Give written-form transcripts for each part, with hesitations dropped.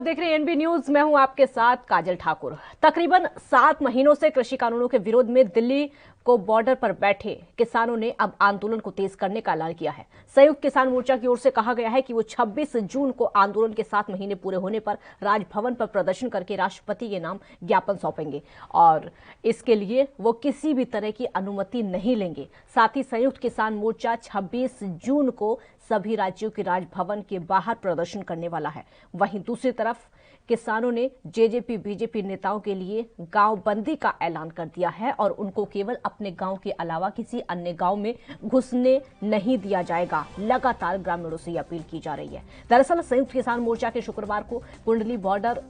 देख रहे हैं एनबी न्यूज। मैं हूं आपके साथ काजल ठाकुर। तकरीबन 7 महीनों से कृषि कानूनों के विरोध में दिल्ली को बॉर्डर पर बैठे किसानों ने अब आंदोलन को तेज करने का ऐलान किया है। संयुक्त किसान मोर्चा की ओर से कहा गया है कि वो 26 जून को आंदोलन के 7 महीने पूरे होने पर राजभवन पर प्रदर्शन करके राष्ट्रपति के नाम ज्ञापन सौंपेंगे और इसके लिए वो किसी भी तरह की अनुमति नहीं लेंगे। साथ ही संयुक्त किसान मोर्चा 26 जून को सभी राज्यों के राजभवन के बाहर प्रदर्शन करने वाला है। वहीं दूसरी तरफ किसानों ने जेजेपी बीजेपी नेताओं के लिए गांव बंदी का ऐलान कर दिया है और उनको केवल अपने गांव के अलावा किसी अन्य गांव में घुसने नहीं दिया जाएगा। लगातार ग्रामीणों से अपील की जा रही है। दरअसल संयुक्त किसान मोर्चा के शुक्रवार को कुंडली बॉर्डर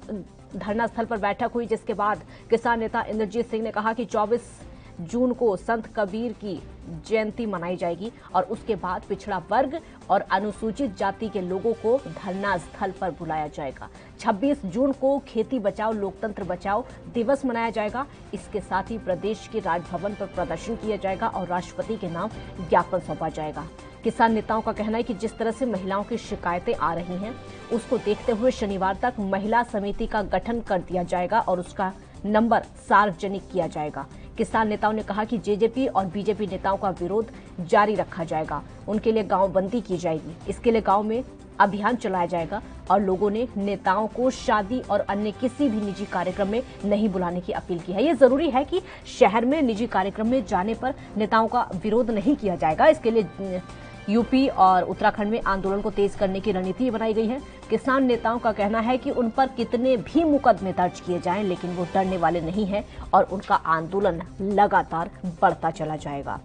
धरना स्थल पर बैठक हुई, जिसके बाद किसान नेता इंद्रजीत सिंह ने कहा कि 24 जून को संत कबीर की जयंती मनाई जाएगी और उसके बाद पिछड़ा वर्ग और अनुसूचित जाति के लोगों को धरना स्थल पर बुलाया जाएगा। 26 जून को खेती बचाओ लोकतंत्र बचाओ दिवस मनाया जाएगा। इसके साथ ही प्रदेश के राजभवन पर प्रदर्शन किया जाएगा और राष्ट्रपति के नाम ज्ञापन सौंपा जाएगा। किसान नेताओं का कहना है कि जिस तरह से महिलाओं की शिकायतें आ रही हैं, उसको देखते हुए शनिवार तक महिला समिति का गठन कर दिया जाएगा और उसका नंबर सार्वजनिक किया जाएगा। किसान नेताओं ने कहा कि जेजेपी और बीजेपी नेताओं का विरोध जारी रखा जाएगा। उनके लिए गांव बंदी की जाएगी। इसके लिए गांव में अभियान चलाया जाएगा और लोगों ने नेताओं को शादी और अन्य किसी भी निजी कार्यक्रम में नहीं बुलाने की अपील की है। ये जरूरी है कि शहर में निजी कार्यक्रम में जाने पर नेताओं का विरोध नहीं किया जाएगा। इसके लिए यूपी और उत्तराखंड में आंदोलन को तेज करने की रणनीति बनाई गई है। किसान नेताओं का कहना है कि उन पर कितने भी मुकदमे दर्ज किए जाएं, लेकिन वो डरने वाले नहीं हैं और उनका आंदोलन लगातार बढ़ता चला जाएगा।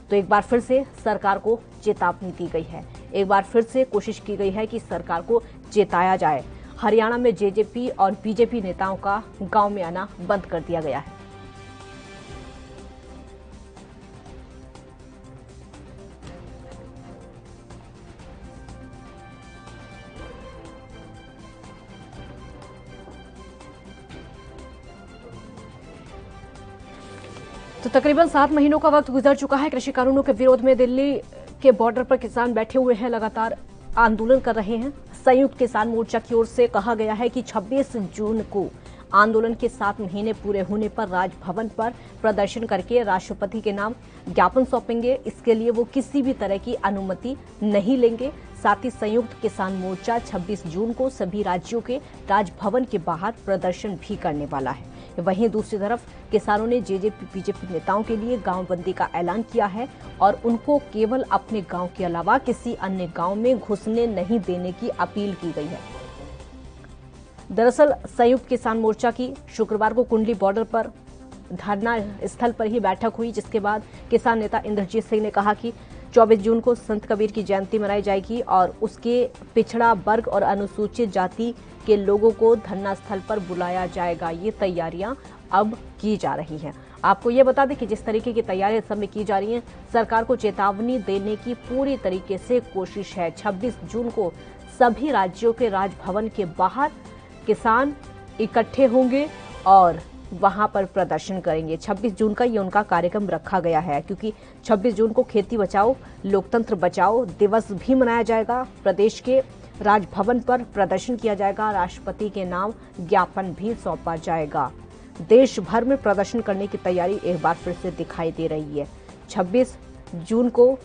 तो एक बार फिर से सरकार को चेतावनी दी गई है। एक बार फिर से कोशिश की गई है कि सरकार को चेताया जाए। हरियाणा में जेजेपी और बीजेपी नेताओं का गांव में आना बंद कर दिया गया है। तो तकरीबन 7 महीनों का वक्त गुजर चुका है। कृषि कानूनों के विरोध में दिल्ली के बॉर्डर पर किसान बैठे हुए हैं, लगातार आंदोलन कर रहे हैं। संयुक्त किसान मोर्चा की ओर से कहा गया है कि 26 जून को आंदोलन के 7 महीने पूरे होने पर राजभवन पर प्रदर्शन करके राष्ट्रपति के नाम ज्ञापन सौंपेंगे। इसके लिए वो किसी भी तरह की अनुमति नहीं लेंगे। साथ ही संयुक्त किसान मोर्चा 26 जून को सभी राज्यों के राजभवन के बाहर प्रदर्शन भी करने वाला है। वहीं दूसरी तरफ किसानों ने जेजेपी बीजेपी नेताओं के लिए गांव बंदी का ऐलान किया है और उनको केवल अपने गांव के अलावा किसी अन्य गांव में घुसने नहीं देने की अपील की गई है। दरअसल संयुक्त किसान मोर्चा की शुक्रवार को कुंडली बॉर्डर पर धरना स्थल पर ही बैठक हुई, जिसके बाद किसान नेता इंद्रजीत सिंह ने कहा कि 24 जून को संत कबीर की जयंती मनाई जाएगी और उसके पिछड़ा वर्ग और अनुसूचित जाति के लोगों को धरना स्थल पर बुलाया जाएगा। ये तैयारियां अब की जा रही हैं। आपको ये बता दें कि जिस तरीके की तैयारियां सब में की जा रही हैं, सरकार को चेतावनी देने की पूरी तरीके से कोशिश है। 26 जून को सभी राज्यों के राजभवन के बाहर किसान इकट्ठे होंगे और वहां पर प्रदर्शन करेंगे। 26 जून का ये उनका कार्यक्रम रखा गया है, क्योंकि 26 जून को खेती बचाओ लोकतंत्र बचाओ दिवस भी मनाया जाएगा। प्रदेश के राजभवन पर प्रदर्शन किया जाएगा। राष्ट्रपति के नाम ज्ञापन भी सौंपा जाएगा। देश भर में प्रदर्शन करने की तैयारी एक बार फिर से दिखाई दे रही है। 26 जून को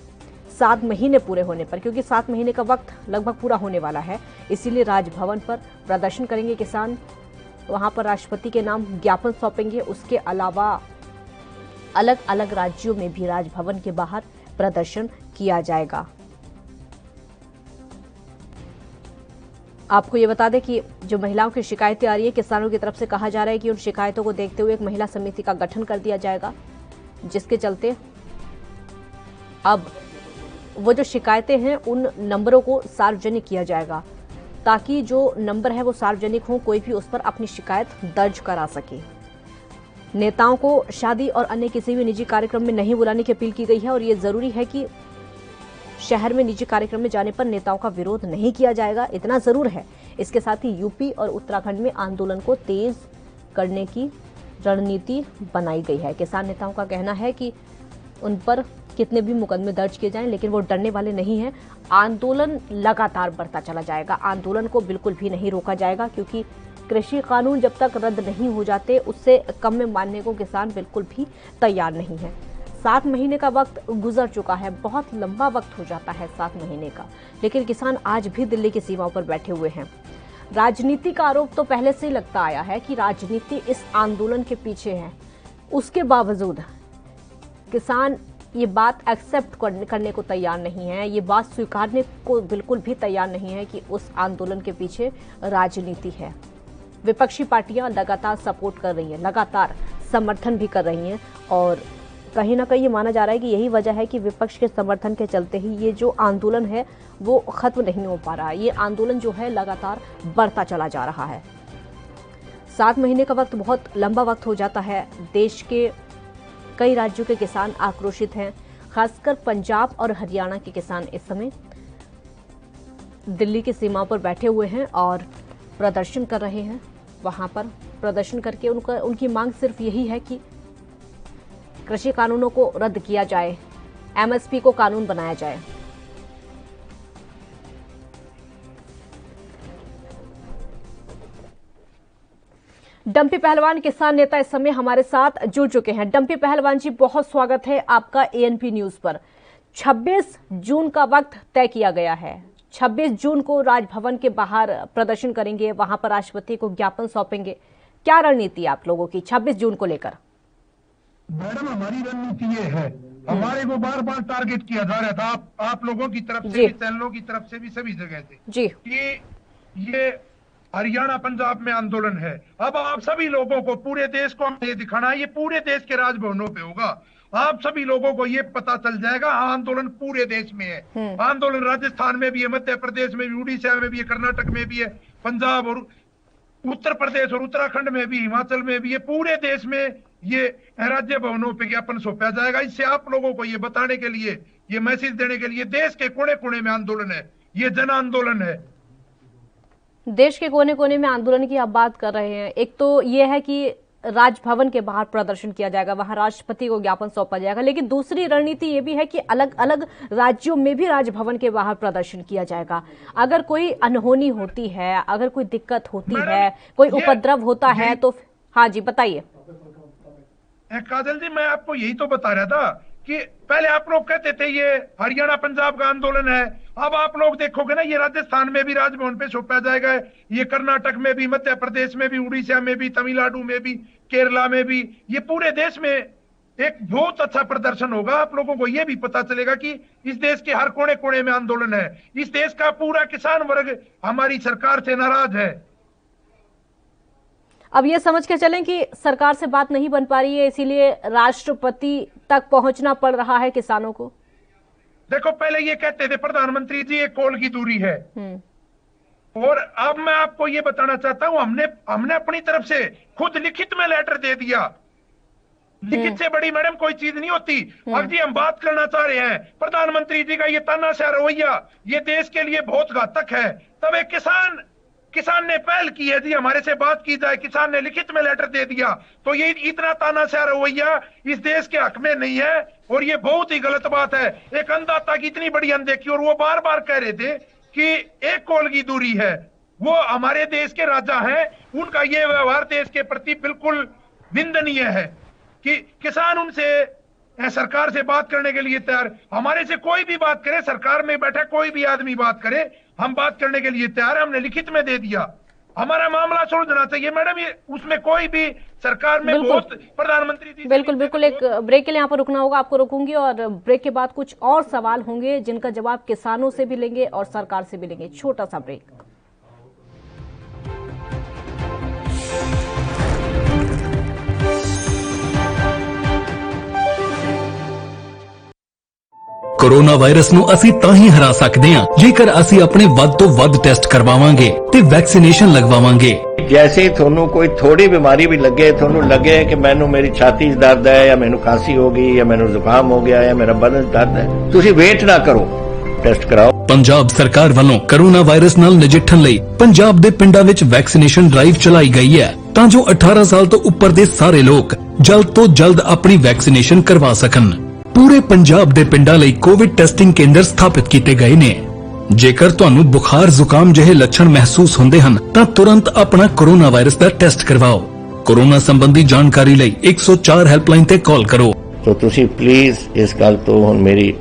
7 महीने पूरे होने पर, क्योंकि 7 महीने का वक्त लगभग पूरा होने वाला है, इसीलिए राजभवन पर प्रदर्शन करेंगे किसान। वहां पर राष्ट्रपति के नाम ज्ञापन सौंपेंगे। उसके अलावा अलग अलग राज्यों में भी राजभवन के बाहर प्रदर्शन किया जाएगा। आपको ये बता दें कि जो महिलाओं की शिकायतें आ रही है, किसानों की तरफ से कहा जा रहा है कि उन शिकायतों को देखते हुए एक महिला समिति का गठन कर दिया जाएगा, जिसके चलते अब वो जो शिकायतें हैं उन नंबरों को सार्वजनिक किया जाएगा, ताकि जो नंबर है वो सार्वजनिक हो, कोई भी उस पर अपनी शिकायत दर्ज करा सके। नेताओं को शादी और अन्य किसी भी निजी कार्यक्रम में नहीं बुलाने की अपील की गई है और ये जरूरी है कि शहर में निजी कार्यक्रम में जाने पर नेताओं का विरोध नहीं किया जाएगा, इतना जरूर है। इसके साथ ही यूपी और उत्तराखंड में आंदोलन को तेज करने की रणनीति बनाई गई है। किसान नेताओं का कहना है कि उन पर कितने भी मुकदमे दर्ज किए जाएं, लेकिन वो डरने वाले नहीं हैं। आंदोलन लगातार बढ़ता चला जाएगा, आंदोलन को बिल्कुल भी नहीं रोका जाएगा, क्योंकि कृषि कानून जब तक रद्द नहीं हो जाते उससे कम में मानने को किसान बिल्कुल भी तैयार नहीं है। 7 महीने का वक्त गुजर चुका है, बहुत लंबा वक्त हो जाता है 7 महीने का, लेकिन किसान आज भी दिल्ली की सीमाओं पर बैठे हुए हैं। राजनीति का आरोप तो पहले से ही लगता आया है कि राजनीति इस आंदोलन के पीछे है। उसके बावजूद किसान ये बात एक्सेप्ट करने को तैयार नहीं है, ये बात स्वीकारने को बिल्कुल भी तैयार नहीं है कि उस आंदोलन के पीछे राजनीति है। विपक्षी पार्टियां लगातार सपोर्ट कर रही हैं, लगातार समर्थन भी कर रही हैं, और कहीं ना कहीं ये माना जा रहा है कि यही वजह है कि विपक्ष के समर्थन के चलते ही ये जो आंदोलन है वो खत्म नहीं हो पा रहा है। ये आंदोलन जो है लगातार बढ़ता चला जा रहा है। 7 महीने का वक्त बहुत लंबा वक्त हो जाता है। देश के कई राज्यों के किसान आक्रोशित हैं, खासकर पंजाब और हरियाणा के किसान इस समय दिल्ली की सीमाओं पर बैठे हुए हैं और प्रदर्शन कर रहे हैं। वहां पर प्रदर्शन करके उनकी मांग सिर्फ यही है कि कृषि कानूनों को रद्द किया जाए, एमएसपी को कानून बनाया जाए। डंपी पहलवान किसान नेता इस समय हमारे साथ जुड़ चुके हैं। डंपी पहलवान जी, बहुत स्वागत है आपका एएनपी न्यूज पर। 26 जून का वक्त तय किया गया है। 26 जून को राजभवन के बाहर प्रदर्शन करेंगे, वहां पर राष्ट्रपति को ज्ञापन सौंपेंगे। क्या रणनीति है आप लोगों की 26 जून को लेकर? मैडम, हमारी रणनीति ये है, हमारे को बार बार टारगेट किया जा रहा था आप लोगों की तरफ से भी, चैनलों की तरफ से भी, सभी जगह से जी, ये हरियाणा पंजाब में आंदोलन है। अब आप सभी लोगों को, पूरे देश को ये दिखाना है, ये पूरे देश के राजभवनों पे होगा। आप सभी लोगों को ये पता चल जाएगा आंदोलन पूरे देश में है। आंदोलन राजस्थान में भी है, मध्य प्रदेश में भी, उड़ीसा में भी है, कर्नाटक में भी है, पंजाब और उत्तर प्रदेश और उत्तराखंड में भी, हिमाचल में भी, ये पूरे देश में ये राज्य भवनों पे ज्ञापन सौंपा जाएगा। इससे आप लोगों को ये बताने के लिए, ये मैसेज देने के लिए, देश के कोने कोने में आंदोलन है, ये जन आंदोलन है। देश के कोने कोने में आंदोलन की आप बात कर रहे हैं। एक तो ये है कि राजभवन के बाहर प्रदर्शन किया जाएगा, वहां राष्ट्रपति को ज्ञापन सौंपा जाएगा, लेकिन दूसरी रणनीति ये भी है कि अलग अलग राज्यों में भी राजभवन के बाहर प्रदर्शन किया जाएगा। अगर कोई अनहोनी होती है, अगर कोई दिक्कत होती है, कोई उपद्रव होता है तो हाँ जी बताइए। काजल जी, मैं आपको यही तो बता रहा था कि पहले आप लोग कहते थे ये हरियाणा पंजाब का आंदोलन है। अब आप लोग देखोगे ना, ये राजस्थान में भी राजभवन पे सौंपा जाएगा, ये कर्नाटक में भी, मध्य प्रदेश में भी, उड़ीसा में भी, तमिलनाडु में भी, केरला में भी, ये पूरे देश में एक बहुत अच्छा प्रदर्शन होगा। आप लोगों को ये भी पता चलेगा कि इस देश के हर कोने कोने में आंदोलन है। इस देश का पूरा किसान वर्ग हमारी सरकार से नाराज है। अब ये समझ के चलें कि सरकार से बात नहीं बन पा रही है, इसीलिए राष्ट्रपति तक पहुंचना पड़ रहा है किसानों को। देखो, पहले ये कहते थे प्रधानमंत्री जी एक कॉल की दूरी है, और अब मैं आपको ये बताना चाहता हूं, हमने अपनी तरफ से खुद लिखित में लेटर दे दिया। लिखित से बड़ी मैडम कोई चीज नहीं होती। अब जी हम बात करना चाह रहे हैं, प्रधानमंत्री जी का ये तानाशाह रवैया ये देश के लिए बहुत घातक है। तब एक किसान ने पहल की है जी, हमारे से बात की जाए, किसान ने लिखित में लेटर दे दिया। तो ये इतना तानाशाह रवैया इस देश के हक में नहीं है, और ये बहुत ही गलत बात है। एक अन्नदाता की इतनी बड़ी अनदेखी, और वो बार बार कह रहे थे कि एक कॉल की दूरी है। वो हमारे देश के राजा हैं, उनका ये व्यवहार देश के प्रति बिल्कुल निंदनीय है कि किसान उनसे सरकार से बात करने के लिए तैयार। हमारे से कोई भी बात करे, सरकार में बैठा कोई भी आदमी बात करे, हम बात करने के लिए तैयार है। हमने लिखित में दे दिया, हमारा मामला सुलझना चाहिए मैडम। ये उसमें कोई भी सरकार में बहुत प्रधानमंत्री जी बिल्कुल एक ब्रेक के लिए यहाँ पर रुकना होगा, आपको रोकूंगी, और ब्रेक के बाद कुछ और सवाल होंगे जिनका जवाब किसानों से भी लेंगे और सरकार से भी लेंगे। छोटा सा ब्रेक। कोरोना वायरस ਨੂੰ ਅਸੀਂ ਤਾਂ ਹੀ ਹਰਾ ਸਕਦੇ ਹਾਂ ਜੇਕਰ ਅਸੀਂ ਆਪਣੇ ਵੱਧ ਤੋਂ ਵੱਧ ਟੈਸਟ ਕਰਵਾਵਾਂਗੇ ਤੇ ਵੈਕਸੀਨੇਸ਼ਨ ਲਗਵਾਵਾਂਗੇ। जैसे ਤੁਹਾਨੂੰ ਕੋਈ ਥੋੜੀ ਬਿਮਾਰੀ ਵੀ ਲੱਗੇ, ਤੁਹਾਨੂੰ ਲੱਗੇ ਕਿ ਮੈਨੂੰ ਮੇਰੀ ਛਾਤੀ 'ਚ ਦਰਦ ਹੈ ਜਾਂ ਮੈਨੂੰ ਖਾਂਸੀ ਹੋ ਗਈ ਜਾਂ ਮੈਨੂੰ ਜ਼ੁਕਾਮ ਹੋ ਗਿਆ ਜਾਂ ਮੇਰਾ ਬਦਨ ਦਰਦ ਹੈ, ਤੁਸੀਂ ਵੇਟ ਨਾ ਕਰੋ, ਟੈਸਟ ਕਰਾਓ। ਪੰਜਾਬ ਸਰਕਾਰ ਵੱਲੋਂ ਕੋਰੋਨਾ ਵਾਇਰਸ ਨਾਲ ਨਜਿੱਠਣ ਲਈ ਪੰਜਾਬ ਦੇ ਪਿੰਡਾਂ ਵਿੱਚ ਵੈਕਸੀਨੇਸ਼ਨ ਡਰਾਈਵ ਚਲਾਈ ਗਈ ਹੈ ਤਾਂ ਜੋ 18 ਸਾਲ ਤੋਂ ਉੱਪਰ ਦੇ ਸਾਰੇ ਲੋਕ ਜਲਦ ਤੋਂ ਜਲਦ ਆਪਣੀ ਵੈਕਸੀਨੇਸ਼ਨ ਕਰਵਾ ਸਕਣ। ਪੂਰੇ ਪੰਜਾਬ ਦੇ ਪਿੰਡਾਂ ਲਈ ਕੋਵਿਡ ਟੈਸਟਿੰਗ ਕੇਂਦਰ ਸਥਾਪਿਤ ਕੀਤੇ ਗਏ ਨੇ। ਜੇਕਰ ਤੁਹਾਨੂੰ ਬੁਖਾਰ ਜ਼ੁਕਾਮ ਜਿਹੇ ਲੱਛਣ ਮਹਿਸੂਸ ਹੁੰਦੇ ਹਨ ਤਾਂ ਤੁਰੰਤ ਆਪਣਾ ਕੋਰੋਨਾ ਵਾਇਰਸ ਦਾ ਟੈਸਟ ਕਰਵਾਓ। ਕੋਰੋਨਾ ਸੰਬੰਧੀ ਜਾਣਕਾਰੀ ਲਈ 104 ਹੈਲਪਲਾਈਨ ਤੇ ਕਾਲ ਕਰੋ। तो ਤੁਸੀਂ ਪਲੀਜ਼ ਇਸ ਗੱਲ ਤੋਂ ਹੁਣ ਮੇਰੀ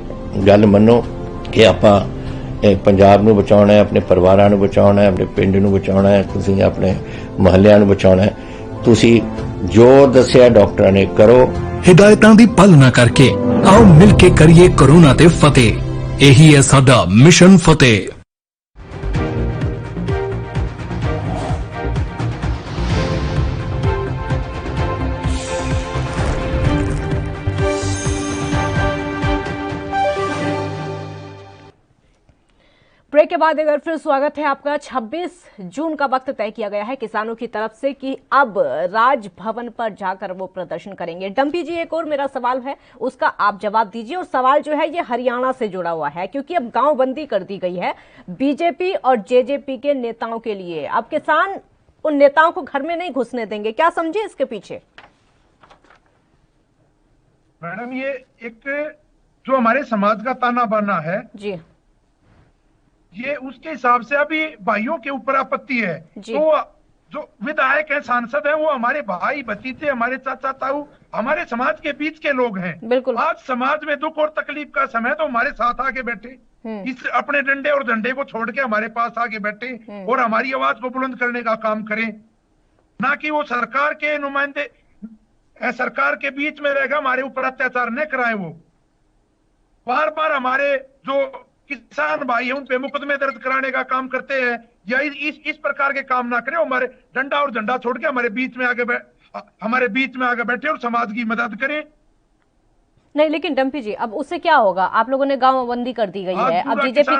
ਗੱਲ ਮੰਨੋ ਕਿ ਆਪਾਂ ਪੰਜਾਬ ਨੂੰ ਬਚਾਉਣਾ ਹੈ, ਆਪਣੇ ਪਰਿਵਾਰਾਂ ਨੂੰ ਬਚਾਉਣਾ ਹੈ, ਆਪਣੇ ਪਿੰਡ ਨੂੰ ਬਚਾਉਣਾ ਹੈ, ਤੁਸੀਂ ਆਪਣੇ ਮੁਹੱਲਿਆਂ ਨੂੰ ਬਚਾਉਣਾ ਹੈ। ਤੁਸੀਂ ਜੋ ਦੱਸਿਆ ਡਾਕਟਰਾਂ ਨੇ ਕਰੋ। ਹਿਦਾਇਤਾਂ ਦੀ ਪਾਲਣਾ ਕਰਕੇ ਆਓ ਮਿਲ ਕੇ ਕਰੀਏ ਕੋਰੋਨਾ ਤੇ ਫਤਿਹ। ਇਹੀ ਹੈ ਸਾਡਾ ਮਿਸ਼ਨ ਫਤਿਹ। ब्रेक के बाद एक बार फिर स्वागत है आपका। 26 जून का वक्त तय किया गया है किसानों की तरफ से कि अब राजभवन पर जाकर वो प्रदर्शन करेंगे। डंपी जी, एक और मेरा सवाल है, उसका आप जवाब दीजिए। और सवाल जो है ये हरियाणा से जुड़ा हुआ है, क्योंकि अब गांव बंदी कर दी गई है बीजेपी और जेजेपी के नेताओं के लिए। अब किसान उन नेताओं को घर में नहीं घुसने देंगे, क्या समझे इसके पीछे? मैडम, ये एक जो हमारे समाज का ताना बाना है जी, ये उसके हिसाब से अभी भाइयों के ऊपर आपत्ति है। तो जो विधायक हैं, सांसद हैं, वो हमारे भाई भतीजे, हमारे चाचा ताऊ, हमारे समाज के बीच के लोग हैं। बिल्कुल। आज समाज में दुख और तकलीफ का समय तो हमारे साथ आके बैठे, इस अपने डंडे और झंडे को छोड़ के हमारे पास आके बैठे और हमारी आवाज को बुलंद करने का काम करें, ना कि वो सरकार के नुमाइंदे सरकार के बीच में रहेगा हमारे ऊपर अत्याचार न कराए। वो बार बार हमारे जो किसान भाई है उन पे मुकदमे दर्ज कराने का काम करते हैं, या इस प्रकार के काम ना करें। हमारे डंडा और झंडा छोड़ के हमारे बीच में आगे बैठे और समाज की मदद करें। नहीं, लेकिन डंपी जी, अब उससे क्या होगा? आप लोगों ने गांव बंदी कर दी गई है। अब जेजेपी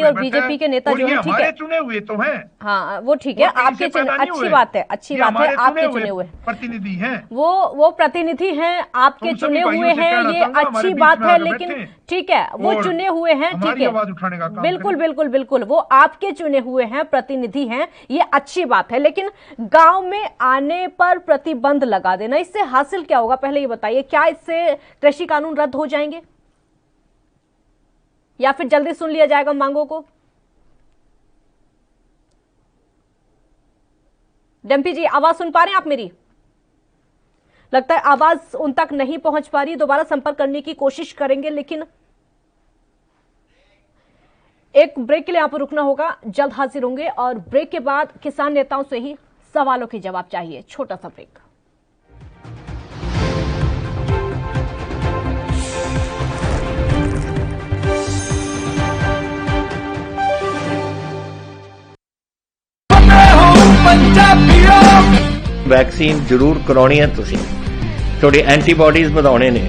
और बीजेपी के नेता जो है, ठीक है, चुने हुए तो हैं। हाँ, वो ठीक है, आपके अच्छी बात है, आपके चुने हुए प्रतिनिधि हैं, वो प्रतिनिधि हैं, आपके चुने हुए हैं, ये अच्छी बात है। लेकिन ठीक है, वो चुने हुए हैं, ठीक है, आवाज उठाने का काम बिल्कुल बिल्कुल बिल्कुल, वो आपके चुने हुए हैं, प्रतिनिधि हैं, ये अच्छी बात है। लेकिन गांव में आने पर प्रतिबंध लगा देना, इससे हासिल क्या होगा? पहले ये बताइए, क्या इससे कृषि कानून रद्द हो जाएंगे या फिर जल्दी सुन लिया जाएगा मांगों को? डंपी जी, आवाज सुन पा रहे हैं आप मेरी? लगता है आवाज उन तक नहीं पहुंच पा रही। दोबारा संपर्क करने की कोशिश करेंगे, लेकिन एक ब्रेक के लिए यहां पर रुकना होगा। जल्द हाजिर होंगे और ब्रेक के बाद किसान नेताओं से ही सवालों के जवाब चाहिए। छोटा सा ब्रेक। ਵੈਕਸੀਨ ਜ਼ਰੂਰ ਕਰਾਉਣੀ ਹੈ। ਤੁਸੀਂ ਤੁਹਾਡੇ ਐਂਟੀਬਾਡੀਜ਼ ਵਧਾਉਣੇ ਨੇ।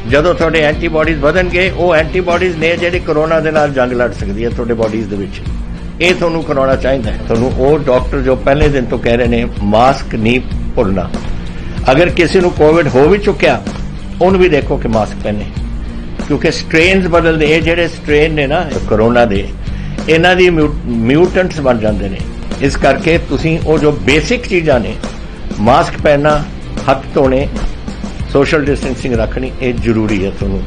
ਜਦੋਂ ਤੁਹਾਡੇ ਐਂਟੀਬਾਡੀਜ਼ ਵਧਣਗੇ, ਉਹ ਐਂਟੀਬਾਡੀਜ਼ ਨੇ ਜਿਹੜੇ ਕੋਰੋਨਾ ਦੇ ਨਾਲ ਜੰਗ ਲੜ ਸਕਦੀ ਹੈ ਤੁਹਾਡੇ ਬਾਡੀਜ਼ ਦੇ ਵਿੱਚ। ਇਹ ਤੁਹਾਨੂੰ ਕਰਾਉਣਾ ਚਾਹੀਦਾ ਹੈ। ਤੁਹਾਨੂੰ ਉਹ ਡਾਕਟਰ ਜੋ ਪਹਿਲੇ ਦਿਨ ਤੋਂ ਕਹਿ ਰਹੇ ਨੇ ਮਾਸਕ ਨਹੀਂ ਭੁੱਲਣਾ। ਅਗਰ ਕਿਸੇ ਨੂੰ ਕੋਵਿਡ ਹੋ ਵੀ ਚੁੱਕਿਆ, ਉਹਨੂੰ ਵੀ ਦੇਖੋ ਕਿ ਮਾਸਕ ਪਹਿਨੇ, ਕਿਉਂਕਿ ਸਟ੍ਰੇਨਸ ਬਦਲਦੇ। ਇਹ ਜਿਹੜੇ ਸਟ੍ਰੇਨ ਨੇ ਨਾ ਕੋਰੋਨਾ ਦੇ, ਇਹਨਾਂ ਦੀ ਮਿਊਟੈਂਟਸ ਬਣ ਜਾਂਦੇ ਨੇ। ਇਸ ਕਰਕੇ ਤੁਸੀਂ ਉਹ ਜੋ ਬੇਸਿਕ ਚੀਜ਼ਾਂ ਨੇ, ਮਾਸਕ ਪਹਿਨਣਾ, ਹੱਥ ਧੋਣੇ, ਸੋਸ਼ਲ ਡਿਸਟੈਂਸਿੰਗ ਰੱਖਣੀ, ਇਹ ਜ਼ਰੂਰੀ ਹੈ। ਤੁਹਾਨੂੰ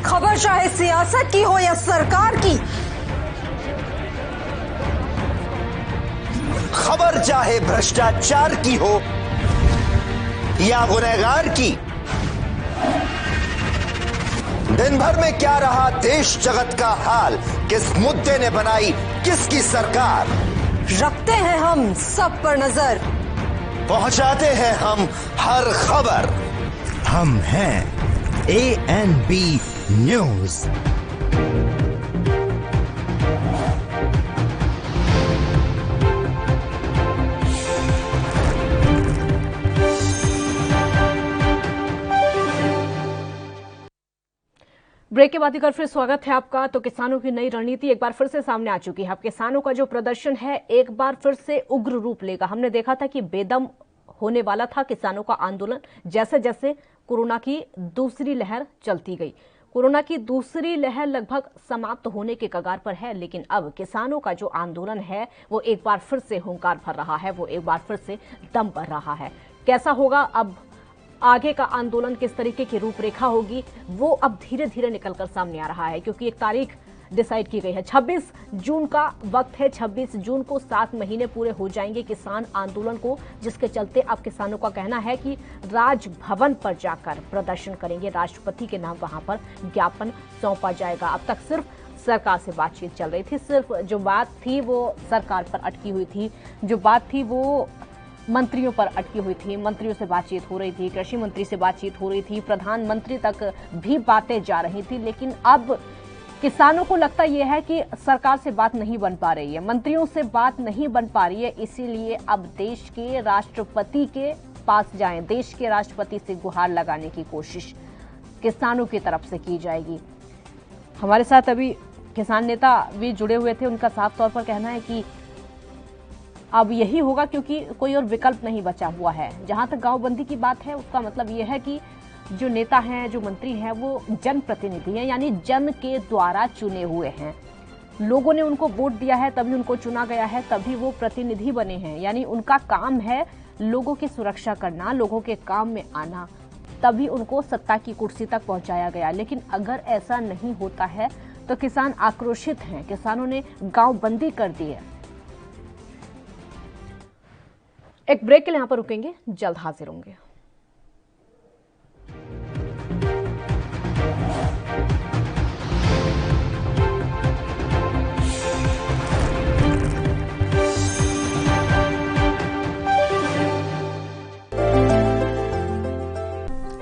खबर चाहे सियासत की हो या सरकार की, खबर चाहे भ्रष्टाचार की हो या गुनहगार की, दिन भर में क्या रहा देश जगत का हाल, किस मुद्दे ने बनाई किसकी सरकार, रखते हैं हम सब पर नजर, पहुंचाते हैं हम हर खबर। हम हैं ANB न्यूज। ब्रेक के बाद एक बार फिर स्वागत है आपका। तो किसानों की नई रणनीति एक बार फिर से सामने आ चुकी है। अब किसानों का जो प्रदर्शन है एक बार फिर से उग्र रूप लेगा। हमने देखा था कि बेदम होने वाला था किसानों का आंदोलन, जैसे जैसे कोरोना की दूसरी लहर चलती गई। कोरोना की दूसरी लहर लगभग समाप्त होने के कगार पर है, लेकिन अब किसानों का जो आंदोलन है वो एक बार फिर से हुंकार भर रहा है, वो एक बार फिर से दम भर रहा है। कैसा होगा अब आगे का आंदोलन, किस तरीके की रूपरेखा होगी, वो अब धीरे धीरे निकलकर सामने आ रहा है, क्योंकि एक तारीख डिसाइड की गई है। 26 जून का वक्त है। 26 जून को 7 महीने पूरे हो जाएंगे किसान आंदोलन को, जिसके चलते अब किसानों का कहना है कि राजभवन पर जाकर प्रदर्शन करेंगे। राष्ट्रपति के नाम वहां पर ज्ञापन सौंपा जाएगा। अब तक सिर्फ सरकार से बातचीत चल रही थी, सिर्फ जो बात थी वो सरकार पर अटकी हुई थी, जो बात थी वो मंत्रियों पर अटकी हुई थी। मंत्रियों से बातचीत हो रही थी, कृषि मंत्री से बातचीत हो रही थी, प्रधानमंत्री तक भी बातें जा रही थी, लेकिन अब किसानों को लगता यह है कि सरकार से बात नहीं बन पा रही है, मंत्रियों से बात नहीं बन पा रही है, इसीलिए अब देश के राष्ट्रपति के पास जाएं, देश के राष्ट्रपति से गुहार लगाने की कोशिश किसानों की तरफ से की जाएगी। हमारे साथ अभी किसान नेता भी जुड़े हुए थे, उनका साफ तौर पर कहना है कि अब यही होगा, क्योंकि कोई और विकल्प नहीं बचा हुआ है। जहां तक गांवबंदी की बात है, उसका मतलब यह है कि जो नेता हैं, जो मंत्री हैं, वो जनप्रतिनिधि हैं, यानी जन के द्वारा चुने हुए हैं। लोगों ने उनको वोट दिया है, तभी उनको चुना गया है, तभी वो प्रतिनिधि बने हैं। यानी उनका काम है लोगों की सुरक्षा करना, लोगों के काम में आना, तभी उनको सत्ता की कुर्सी तक पहुंचाया गया। लेकिन अगर ऐसा नहीं होता है तो किसान आक्रोशित हैं, किसानों ने गांवबंदी कर दी है। एक ब्रेक के लिए यहां पर रुकेंगे, जल्द हाजिर होंगे।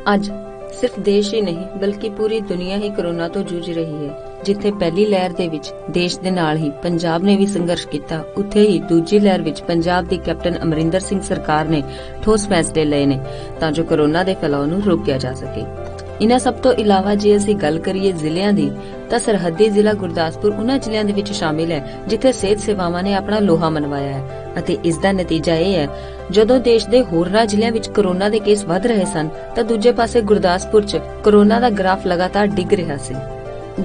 ਅੱਜ ਸਿਰਫ ਦੇਸ਼ ਹੀ ਨਹੀਂ ਬਲਕਿ ਪੂਰੀ ਦੁਨੀਆ ਹੀ ਕਰੋਨਾ ਤੋਂ ਜੂਝ ਰਹੀ ਹੈ। ਜਿੱਥੇ ਪਹਿਲੀ ਲਹਿਰ ਦੇ ਵਿੱਚ ਦੇਸ਼ ਦੇ ਨਾਲ ਹੀ ਪੰਜਾਬ ਨੇ ਵੀ ਸੰਘਰਸ਼ ਕੀਤਾ, ਉੱਥੇ ਹੀ ਦੂਜੀ ਲਹਿਰ ਵਿੱਚ ਪੰਜਾਬ ਦੀ ਕੈਪਟਨ ਅਮਰਿੰਦਰ ਸਿੰਘ ਸਰਕਾਰ ਨੇ ਠੋਸ ਫੈਸਲੇ ਲਏ ਨੇ ਤਾਂ ਜੋ ਕਰੋਨਾ ਦੇ ਫੈਲਾਅ ਨੂੰ ਰੋਕਿਆ ਜਾ ਸਕੇ। ਇਨ੍ਹਾਂ ਸਭ ਤੋਂ ਇਲਾਵਾ ਜੇ ਅਸੀਂ ਗੱਲ ਕਰੀਏ ਜ਼ਿਲ੍ਹਿਆਂ ਦੀ, ਤਾਂ ਸਰਹੱਦੀ ਜ਼ਿਲ੍ਹਾ ਗੁਰਦਾਸਪੁਰ ਉਹਨਾਂ ਜ਼ਿਲ੍ਹਿਆਂ ਦੇ ਵਿੱਚ ਸ਼ਾਮਿਲ ਹੈ ਜਿੱਥੇ ਸਿਹਤ ਸੇਵਾਵਾਂ ਨੇ ਆਪਣਾ ਲੋਹਾ ਮਨਵਾਇਆ ਹੈ ਅਤੇ ਇਸ ਦਾ ਨਤੀਜਾ ਇਹ ਹੈ, ਜਦੋਂ ਦੇਸ਼ ਦੇ ਹੋਰਨਾਂ ਜ਼ਿਲ੍ਹਿਆਂ ਵਿੱਚ ਕਰੋਨਾ ਦੇ ਕੇਸ ਵੱਧ ਰਹੇ ਸਨ ਤਾਂ ਦੂਜੇ ਪਾਸੇ ਗੁਰਦਾਸਪੁਰ 'ਚ ਕਰੋਨਾ ਦਾ ਗ੍ਰਾਫ ਲਗਾਤਾਰ ਡਿੱਗ ਰਿਹਾ ਸੀ।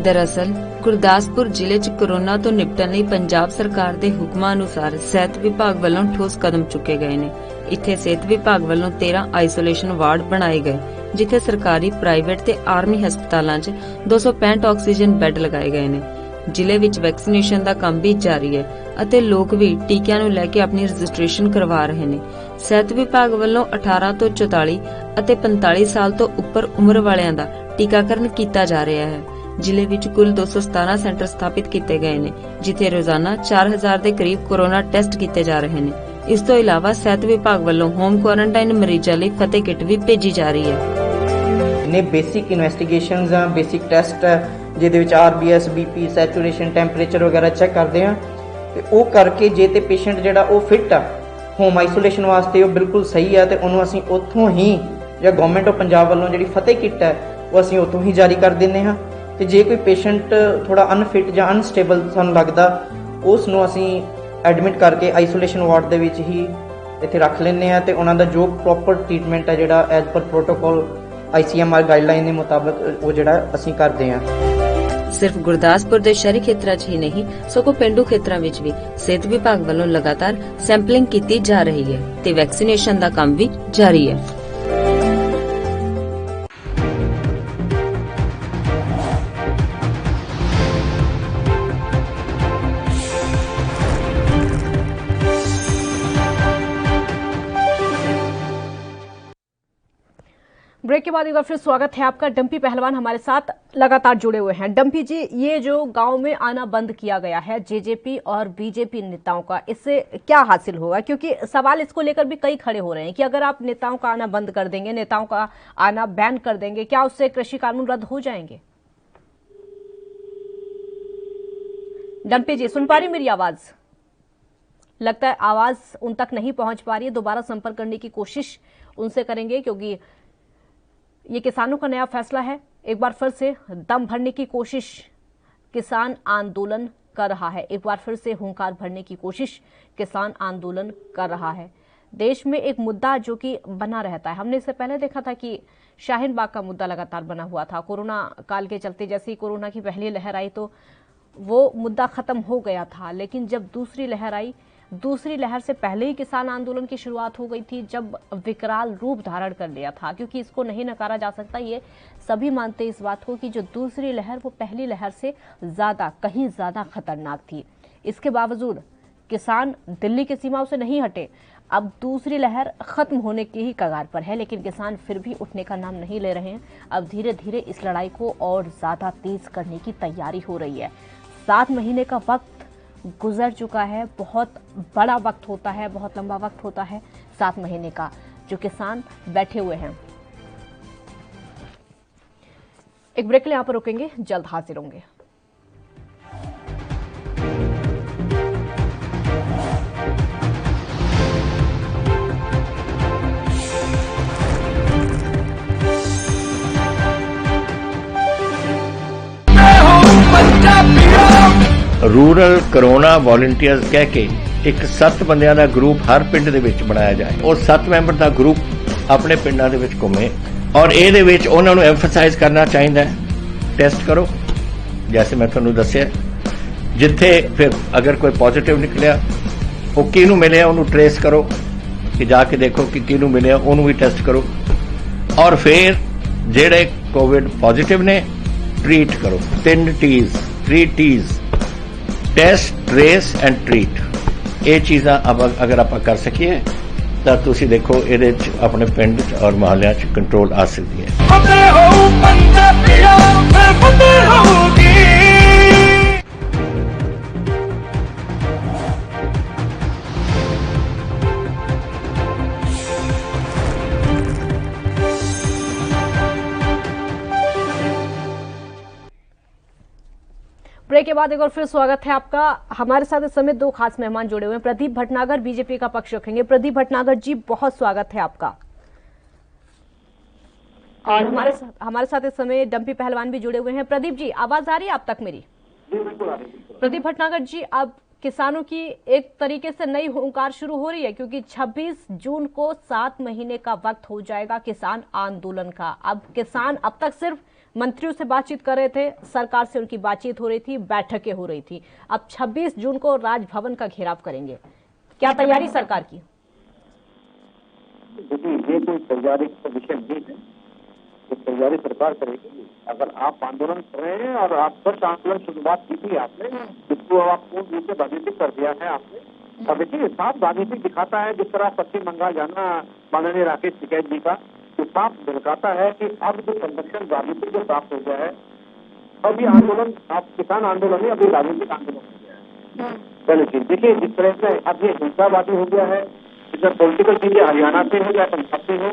ਦਰਅਸਲ ਗੁਰਦਾਸਪੁਰ ਜ਼ਿਲ੍ਹੇ 'ਚ ਕਰੋਨਾ ਤੋਂ ਨਿਪਟਣ ਲਈ ਪੰਜਾਬ ਸਰਕਾਰ ਦੇ ਹੁਕਮਾਂ ਅਨੁਸਾਰ ਸਿਹਤ ਵਿਭਾਗ ਵੱਲੋਂ ਠੋਸ ਕਦਮ ਚੁੱਕੇ ਗਏ ਨੇ। ਇੱਥੇ ਸਿਹਤ ਵਿਭਾਗ ਵੱਲੋਂ 13 ਆਈਸੋਲੇਸ਼ਨ ਵਾਰਡ ਬਣਾਏ ਗਏ, ਜਿੱਥੇ ਸਰਕਾਰੀ, ਪ੍ਰਾਈਵੇਟ ਤੇ ਆਰਮੀ ਹਸਪਤਾਲਾਂ 'ਚ 265 ਆਕਸੀਜਨ ਬੈੱਡ ਲਗਾਏ ਗਏ ਨੇ। ਜ਼ਿਲ੍ਹੇ ਵਿੱਚ ਵੈਕਸੀਨੇਸ਼ਨ ਦਾ ਕੰਮ ਵੀ ਜਾਰੀ ਹੈ ਅਤੇ ਲੋਕ ਵੀ ਟੀਕਿਆਂ ਨੂੰ ਲੈ ਕੇ ਆਪਣੀ ਰਜਿਸਟ੍ਰੇਸ਼ਨ ਕਰਵਾ ਰਹੇ ਨੇ। ਸਿਹਤ ਵਿਭਾਗ ਵੱਲੋਂ 18 ਤੋਂ 44 ਅਤੇ 45 ਸਾਲ ਤੋਂ ਉੱਪਰ ਉਮਰ ਵਾਲਿਆਂ ਦਾ ਟੀਕਾਕਰਨ ਕੀਤਾ ਜਾ ਰਿਹਾ ਹੈ। ਜ਼ਿਲ੍ਹੇ ਵਿੱਚ ਕੁੱਲ 217 ਸੈਂਟਰ ਸਥਾਪਿਤ ਕੀਤੇ ਗਏ ਨੇ, ਜਿੱਥੇ ਰੋਜ਼ਾਨਾ 4000 ਦੇ ਕਰੀਬ ਕੋਰੋਨਾ ਟੈਸਟ ਕੀਤੇ ਜਾ ਰਹੇ ਨੇ। ਇਸ ਤੋਂ ਇਲਾਵਾ ਸਿਹਤ ਵਿਭਾਗ ਵੱਲੋਂ ਹੋਮ ਕੁਆਰੰਟਾਈਨ ਮਰੀਜ਼ਾਂ ਲਈ ਫਤਿਹ ਕਿੱਟ ਵੀ ਭੇਜੀ ਜਾ ਰਹੀ ਹੈ। ਨੇ ਬੇਸਿਕ ਇਨਵੈਸਟੀਗੇਸ਼ਨਸ ਆ, ਬੇਸਿਕ ਟੈਸਟ ਜਿਹਦੇ ਵਿੱਚ RBS, BP, ਸੈਚੂਰੇਸ਼ਨ, ਟੈਂਪਰੇਚਰ ਵਗੈਰਾ ਚੈੱਕ ਕਰਦੇ ਆ ਤੇ ਉਹ ਕਰਕੇ ਜੇ ਤੇ ਪੇਸ਼ੈਂਟ ਜਿਹੜਾ ਉਹ ਫਿੱਟ ਆ ਹੋਮ ਆਈਸੋਲੇਸ਼ਨ ਵਾਸਤੇ, ਉਹ ਬਿਲਕੁਲ ਸਹੀ ਆ ਤੇ ਉਹਨੂੰ ਅਸੀਂ ਉੱਥੋਂ ਹੀ ਜਾਂ ਗਵਰਨਮੈਂਟ ਆਫ ਪੰਜਾਬ ਵੱਲੋਂ ਜਿਹੜੀ ਫਤਿਹ ਕਿੱਟ ਹੈ ਉਹ ਅਸੀਂ ਉੱਥੋਂ ਹੀ ਜਾਰੀ ਕਰ ਦਿੰਦੇ ਹਾਂ। ਤੇ ਜੇ ਕੋਈ ਪੇਸ਼ੈਂਟ ਥੋੜਾ ਅਨਫਿਟ ਜਾਂ ਅਨਸਟੇਬਲ ਸਾਨੂੰ ਲੱਗਦਾ, ਉਸ ਨੂੰ ਅਸੀਂ ਐਡਮਿਟ ਕਰਕੇ ਆਈਸੋਲੇਸ਼ਨ ਵਾਰਡ ਦੇ ਵਿੱਚ ਹੀ ਇੱਥੇ ਰੱਖ ਲੈਂਦੇ ਆ ਤੇ ਉਹਨਾਂ ਦਾ ਜੋ ਪ੍ਰੋਪਰ ਟ੍ਰੀਟਮੈਂਟ ਹੈ ਜਿਹੜਾ as per protocol ICMR guideline ਦੇ ਮੁਤਾਬਕ ਉਹ ਜਿਹੜਾ ਅਸੀਂ ਕਰਦੇ ਆ। ਸਿਰਫ ਗੁਰਦਾਸਪੁਰ ਦੇ ਸ਼ਹਿਰੀ ਖੇਤਰਾਂ 'ਚ ਹੀ ਨਹੀਂ ਸਗੋਂ ਪੇਂਡੂ ਖੇਤਰਾਂ ਵਿੱਚ ਵੀ ਸਿਹਤ ਵਿਭਾਗ ਵੱਲੋਂ ਲਗਾਤਾਰ ਸੈਂਪਲਿੰਗ ਕੀਤੀ ਜਾ ਰਹੀ ਹੈ ਤੇ ਵੈਕਸੀਨੇਸ਼ਨ ਦਾ ਕੰਮ ਵੀ ਜਾਰੀ ਹੈ। ब्रेक के बाद एक बार फिर स्वागत है आपका। डंपी पहलवान हमारे साथ लगातार जुड़े हुए हैं। डंपी जी, ये जो गांव में आना बंद किया गया है जेजेपी और बीजेपी नेताओं का, इससे क्या हासिल होगा? क्योंकि सवाल इसको लेकर भी कई खड़े हो रहे हैं कि अगर आप नेताओं का आना बंद कर देंगे, नेताओं का आना बैन कर देंगे, क्या उससे कृषि कानून रद्द हो जाएंगे? डंपी जी, सुन पा रही मेरी आवाज? लगता है आवाज उन तक नहीं पहुंच पा रही है। दोबारा संपर्क करने की कोशिश उनसे करेंगे, क्योंकि ये किसानों का नया फैसला है एक बार फिर से दम भरने की कोशिश किसान आंदोलन कर रहा है। एक बार फिर से हुंकार भरने की कोशिश किसान आंदोलन कर रहा है। देश में एक मुद्दा जो कि बना रहता है, हमने इससे पहले देखा था कि शाहीन बाग का मुद्दा लगातार बना हुआ था। कोरोना काल के चलते जैसे ही कोरोना की पहली लहर आई तो वो मुद्दा खत्म हो गया था, लेकिन जब दूसरी लहर आई, दूसरी लहर से पहले ही किसान आंदोलन की शुरुआत हो गई थी, जब विकराल रूप धारण कर लिया था। क्योंकि इसको नहीं नकारा जा सकता, ये सभी मानते इस बात को कि जो दूसरी लहर वो पहली लहर से कहीं ज्यादा खतरनाक थी। इसके बावजूद किसान दिल्ली की सीमाओं से नहीं हटे। अब दूसरी लहर खत्म होने की ही कगार पर है, लेकिन किसान फिर भी उठने का नाम नहीं ले रहे हैं। अब धीरे धीरे इस लड़ाई को और ज्यादा तेज करने की तैयारी हो रही है। 7 महीने का वक्त गुजर चुका है। बहुत बड़ा वक्त होता है, बहुत लंबा वक्त होता है 7 महीने का, जो किसान बैठे हुए हैं। एक ब्रेक ले यहाँ पर रुकेंगे, जल्द हाजिर होंगे। रूरल कोरोना वॉलंटियर्स कह के एक 7 ਬੰਦਿਆਂ ਦਾ ਗਰੁੱਪ ਹਰ ਪਿੰਡ ਦੇ ਵਿੱਚ ਬਣਾਇਆ ਜਾਏ। ਉਹ 7 ਮੈਂਬਰ ਦਾ ਗਰੁੱਪ ਆਪਣੇ ਪਿੰਡਾਂ ਦੇ ਵਿੱਚ ਘੁੰਮੇ ਔਰ ਇਹਦੇ ਵਿੱਚ ਉਹਨਾਂ ਨੂੰ ਐਮਫਸਾਈਜ਼ ਕਰਨਾ ਚਾਹੀਦਾ ਹੈ, ਟੈਸਟ ਕਰੋ ਜੈਸੇ ਮੈਂ ਤੁਹਾਨੂੰ ਦੱਸਿਆ। ਜਿੱਥੇ ਫਿਰ ਅਗਰ ਕੋਈ ਪੋਜ਼ਿਟਿਵ ਨਿਕਲਿਆ ਉਹ ਕਿਹਨੂੰ ਮਿਲਿਆ ਉਹਨੂੰ ਟ੍ਰੇਸ ਕਰੋ ਕਿ ਜਾ ਕੇ ਦੇਖੋ ਕਿ ਕਿਹਨੂੰ ਮਿਲਿਆ, ਉਹਨੂੰ ਵੀ ਟੈਸਟ ਕਰੋ ਔਰ ਫਿਰ ਜਿਹੜੇ ਕੋਵਿਡ ਪੋਜ਼ਿਟਿਵ ਨੇ ਟ੍ਰੀਟ ਕਰੋ। 3 T's test, trace and treat. ਇਹ ਚੀਜ਼ਾਂ ਅਗਰ ਆਪਾਂ ਕਰ ਸਕੀਏ ਤਾਂ ਤੁਸੀਂ ਦੇਖੋ ਇਹਦੇ ਚ ਆਪਣੇ ਪਿੰਡ ਔਰ ਮੁਹੱਲਿਆਂ ਚ ਕੰਟਰੋਲ ਆ ਸਕਦੀ ਹੈ। ਫਤਿਹ ਹੋ ਪੰਜਾਬੀਆਂ, ਫਿਰ ਫਤਿਹ ਹੋਊਗੀ। ब्रेक के बाद एक और फिर स्वागत है आपका। हमारे साथ इस समय 2 खास मेहमान जुड़े हुए हैं। प्रदीप भटनागर बीजेपी का पक्ष रखेंगे। प्रदीप भटनागर जी, बहुत स्वागत है आपका। और हमारे साथ इस समय डंपी पहलवान भी जुड़े हुए हैं। प्रदीप जी, आवाज आ रही है आप तक मेरी? प्रदीप भटनागर जी, अब किसानों की एक तरीके से नई हुंकार शुरू हो रही है, क्योंकि 26 जून को 7 महीने का वक्त हो जाएगा किसान आंदोलन का। अब किसान अब तक सिर्फ मंत्रियों से बातचीत कर रहे थे, सरकार से उनकी बातचीत हो रही थी, बैठकें हो रही थी। अब 26 जून को राजभवन का घेराव करेंगे। क्या तैयारी सरकार की? देखिए, ये कोई तैयारी का विषय नहीं है, तो तैयारी सरकार करेगी। अगर आप आंदोलन कर रहे हैं और आप सच आंदोलन शुरुआत की थी आपने, जिसको आप पूर्ण रूप से राजनीतिक कर दिया है आपने। और देखिए, साफ राजनीतिक दिखाता है, जिस तरह पश्चिम बंगाल जाना माननीय राकेश टिकैत जी का, तो साफ दिखाता है कि अब जो संरक्षण राजनीतिक जो प्राप्त हो गया है, अभी आंदोलन, आप किसान आंदोलन है, अभी राजनीतिक आंदोलन हो गया है। चलो जी, देखिए जिस तरह से अब ये हिंसावादी हो गया है, इधर पॉलिटिकल चीजें हरियाणा से हो या पंजाब से हो,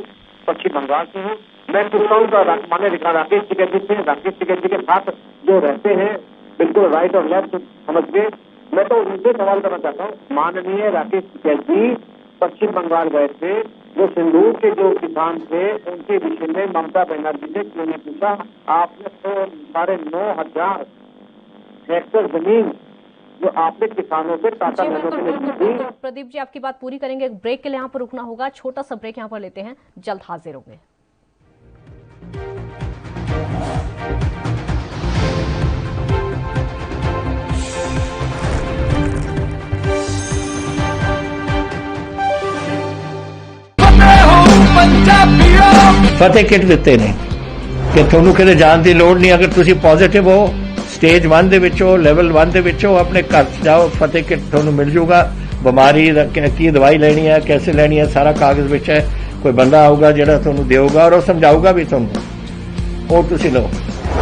पश्चिम बंगाल से हो, मैं पूछता हूँ मान्य राकेश टिकैत जी से, राकेश टिकैत जी के साथ जो रहते हैं बिल्कुल राइट और लेफ्ट समझ के, मैं तो उनसे सवाल करना चाहता हूँ। माननीय राकेश टिकैत जी पश्चिम बंगाल गए थे, वो सिंदूर के जो किसान थे उनके विषय में ममता बनर्जी से क्यों नहीं पूछा? आपने तो 9,500 हेक्टेयर जमीन जो आपने किसानों से टाटा नैनो के लिए दी। प्रदीप जी, आपकी बात पूरी करेंगे। एक ब्रेक के लिए यहाँ पर रुकना होगा, छोटा सा ब्रेक यहाँ पर लेते हैं, जल्द हाजिर होंगे। ਫਤਿਹ ਕਿਟ ਦਿੱਤੇ ਨੇ ਕਿ ਤੁਹਾਨੂੰ ਕਿਤੇ ਜਾਣ ਦੀ ਲੋੜ ਨਹੀਂ। ਅਗਰ ਤੁਸੀਂ ਪੋਜ਼ਿਟਿਵ ਹੋ, ਸਟੇਜ 1 ਦੇ ਵਿੱਚ ਹੋ, ਲੈਵਲ 1 ਦੇ ਵਿੱਚ ਹੋ, ਆਪਣੇ ਘਰ 'ਚ ਜਾਓ, ਫਤਿਹ ਕਿਟ ਤੁਹਾਨੂੰ ਮਿਲ ਜੂਗਾ। ਬਿਮਾਰੀ ਕੀ ਦਵਾਈ ਲੈਣੀ ਹੈ, कैसे ਲੈਣੀ ਹੈ, ਸਾਰਾ ਕਾਗਜ਼ ਵਿੱਚ ਹੈ। ਕੋਈ ਬੰਦਾ ਆਊਗਾ ਜਿਹੜਾ ਤੁਹਾਨੂੰ ਦੇਊਗਾ ਔਰ ਉਹ ਸਮਝਾਊਗਾ ਵੀ ਤੁਹਾਨੂੰ, ਉਹ ਤੁਸੀਂ ਲਓ।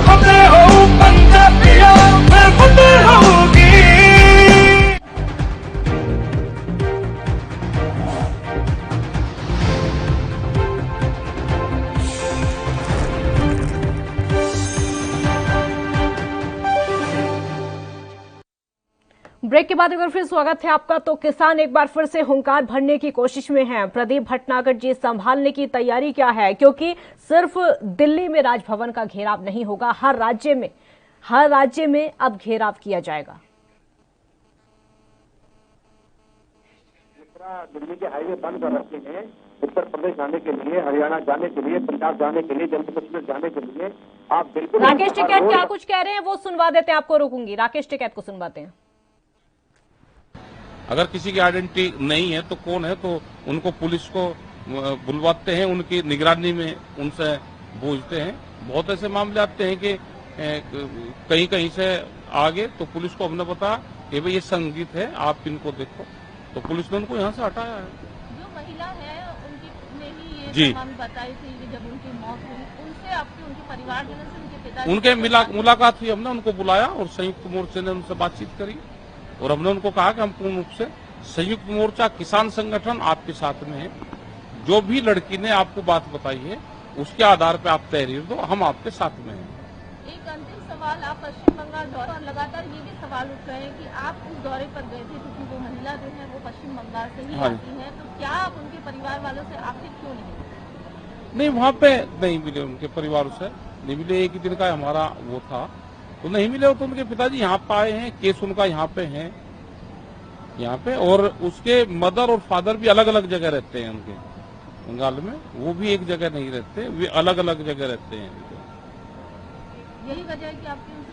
ਫਤਿਹ ਹੋ ਪੰਜਾਬੀਆਂ, ਫਿਰ ਫਤਿਹ ਹੋਊਗੀ। ब्रेक के बाद एक बार फिर स्वागत है आपका। तो किसान एक बार फिर से हुंकार भरने की कोशिश में हैं। प्रदीप भटनागर जी, संभालने की तैयारी क्या है? क्योंकि सिर्फ दिल्ली में राजभवन का घेराव नहीं होगा, हर राज्य में अब घेराव किया जाएगा। दिल्ली के हाईवे बंद कर रखे हैं, उत्तर प्रदेश जाने के लिए, हरियाणा जाने के लिए, पंजाब जाने के लिए, जम्मू कश्मीर जाने के लिए आप बिल्कुल। राकेश टिकैत क्या कुछ कह रहे हैं वो सुनवा देते हैं, आपको रोकूंगी। राकेश टिकैत को सुनवाते हैं। अगर किसी की आइडेंटिटी नहीं है तो कौन है, तो उनको पुलिस को बुलवाते हैं, उनकी निगरानी में उनसे पूछते हैं। बहुत ऐसे मामले आते हैं कि कहीं कहीं से आगे तो पुलिस को हमने बताया कि भाई ये संगीत है, आप इनको देखो, तो पुलिस ने उनको यहाँ से हटाया है। जो महिला है उनकी ही ये जी बताई थी कि जब उनकी मौत हुई, उनसे आपकी उनके परिवारजनों से, उनके पिता उनके मुलाकात हुई, हमने उनको बुलाया और संयुक्त मोर्चे ने उनसे बातचीत करी और हमने उनको कहा कि हम पूर्ण रूप से संयुक्त मोर्चा किसान संगठन आपके साथ में है। जो भी लड़की ने आपको बात बताई है उसके आधार पर आप तहरीर दो, हम आपके साथ में हैं। एक अंतिम सवाल, आप पश्चिम बंगाल दौरे पर लगातार ये भी सवाल उठ रहे हैं कि आप उस दौरे पर गए थे क्योंकि वो महिला जो है वो पश्चिम बंगाल से ही आती है, तो क्या आप उनके परिवार वालों से आखिर क्यों नहीं? वहाँ पे नहीं मिले, उनके परिवार से नहीं मिले। एक ही दिन का हमारा वो था तो नहीं मिले। तो उनके पिताजी यहाँ पे आए हैं, केस उनका यहाँ पे है यहाँ पे, और उसके मदर और फादर भी अलग अलग जगह रहते हैं उनके बंगाल में, वो भी एक जगह नहीं रहते, वे अलग अलग जगह रहते हैं। यही वजह है कि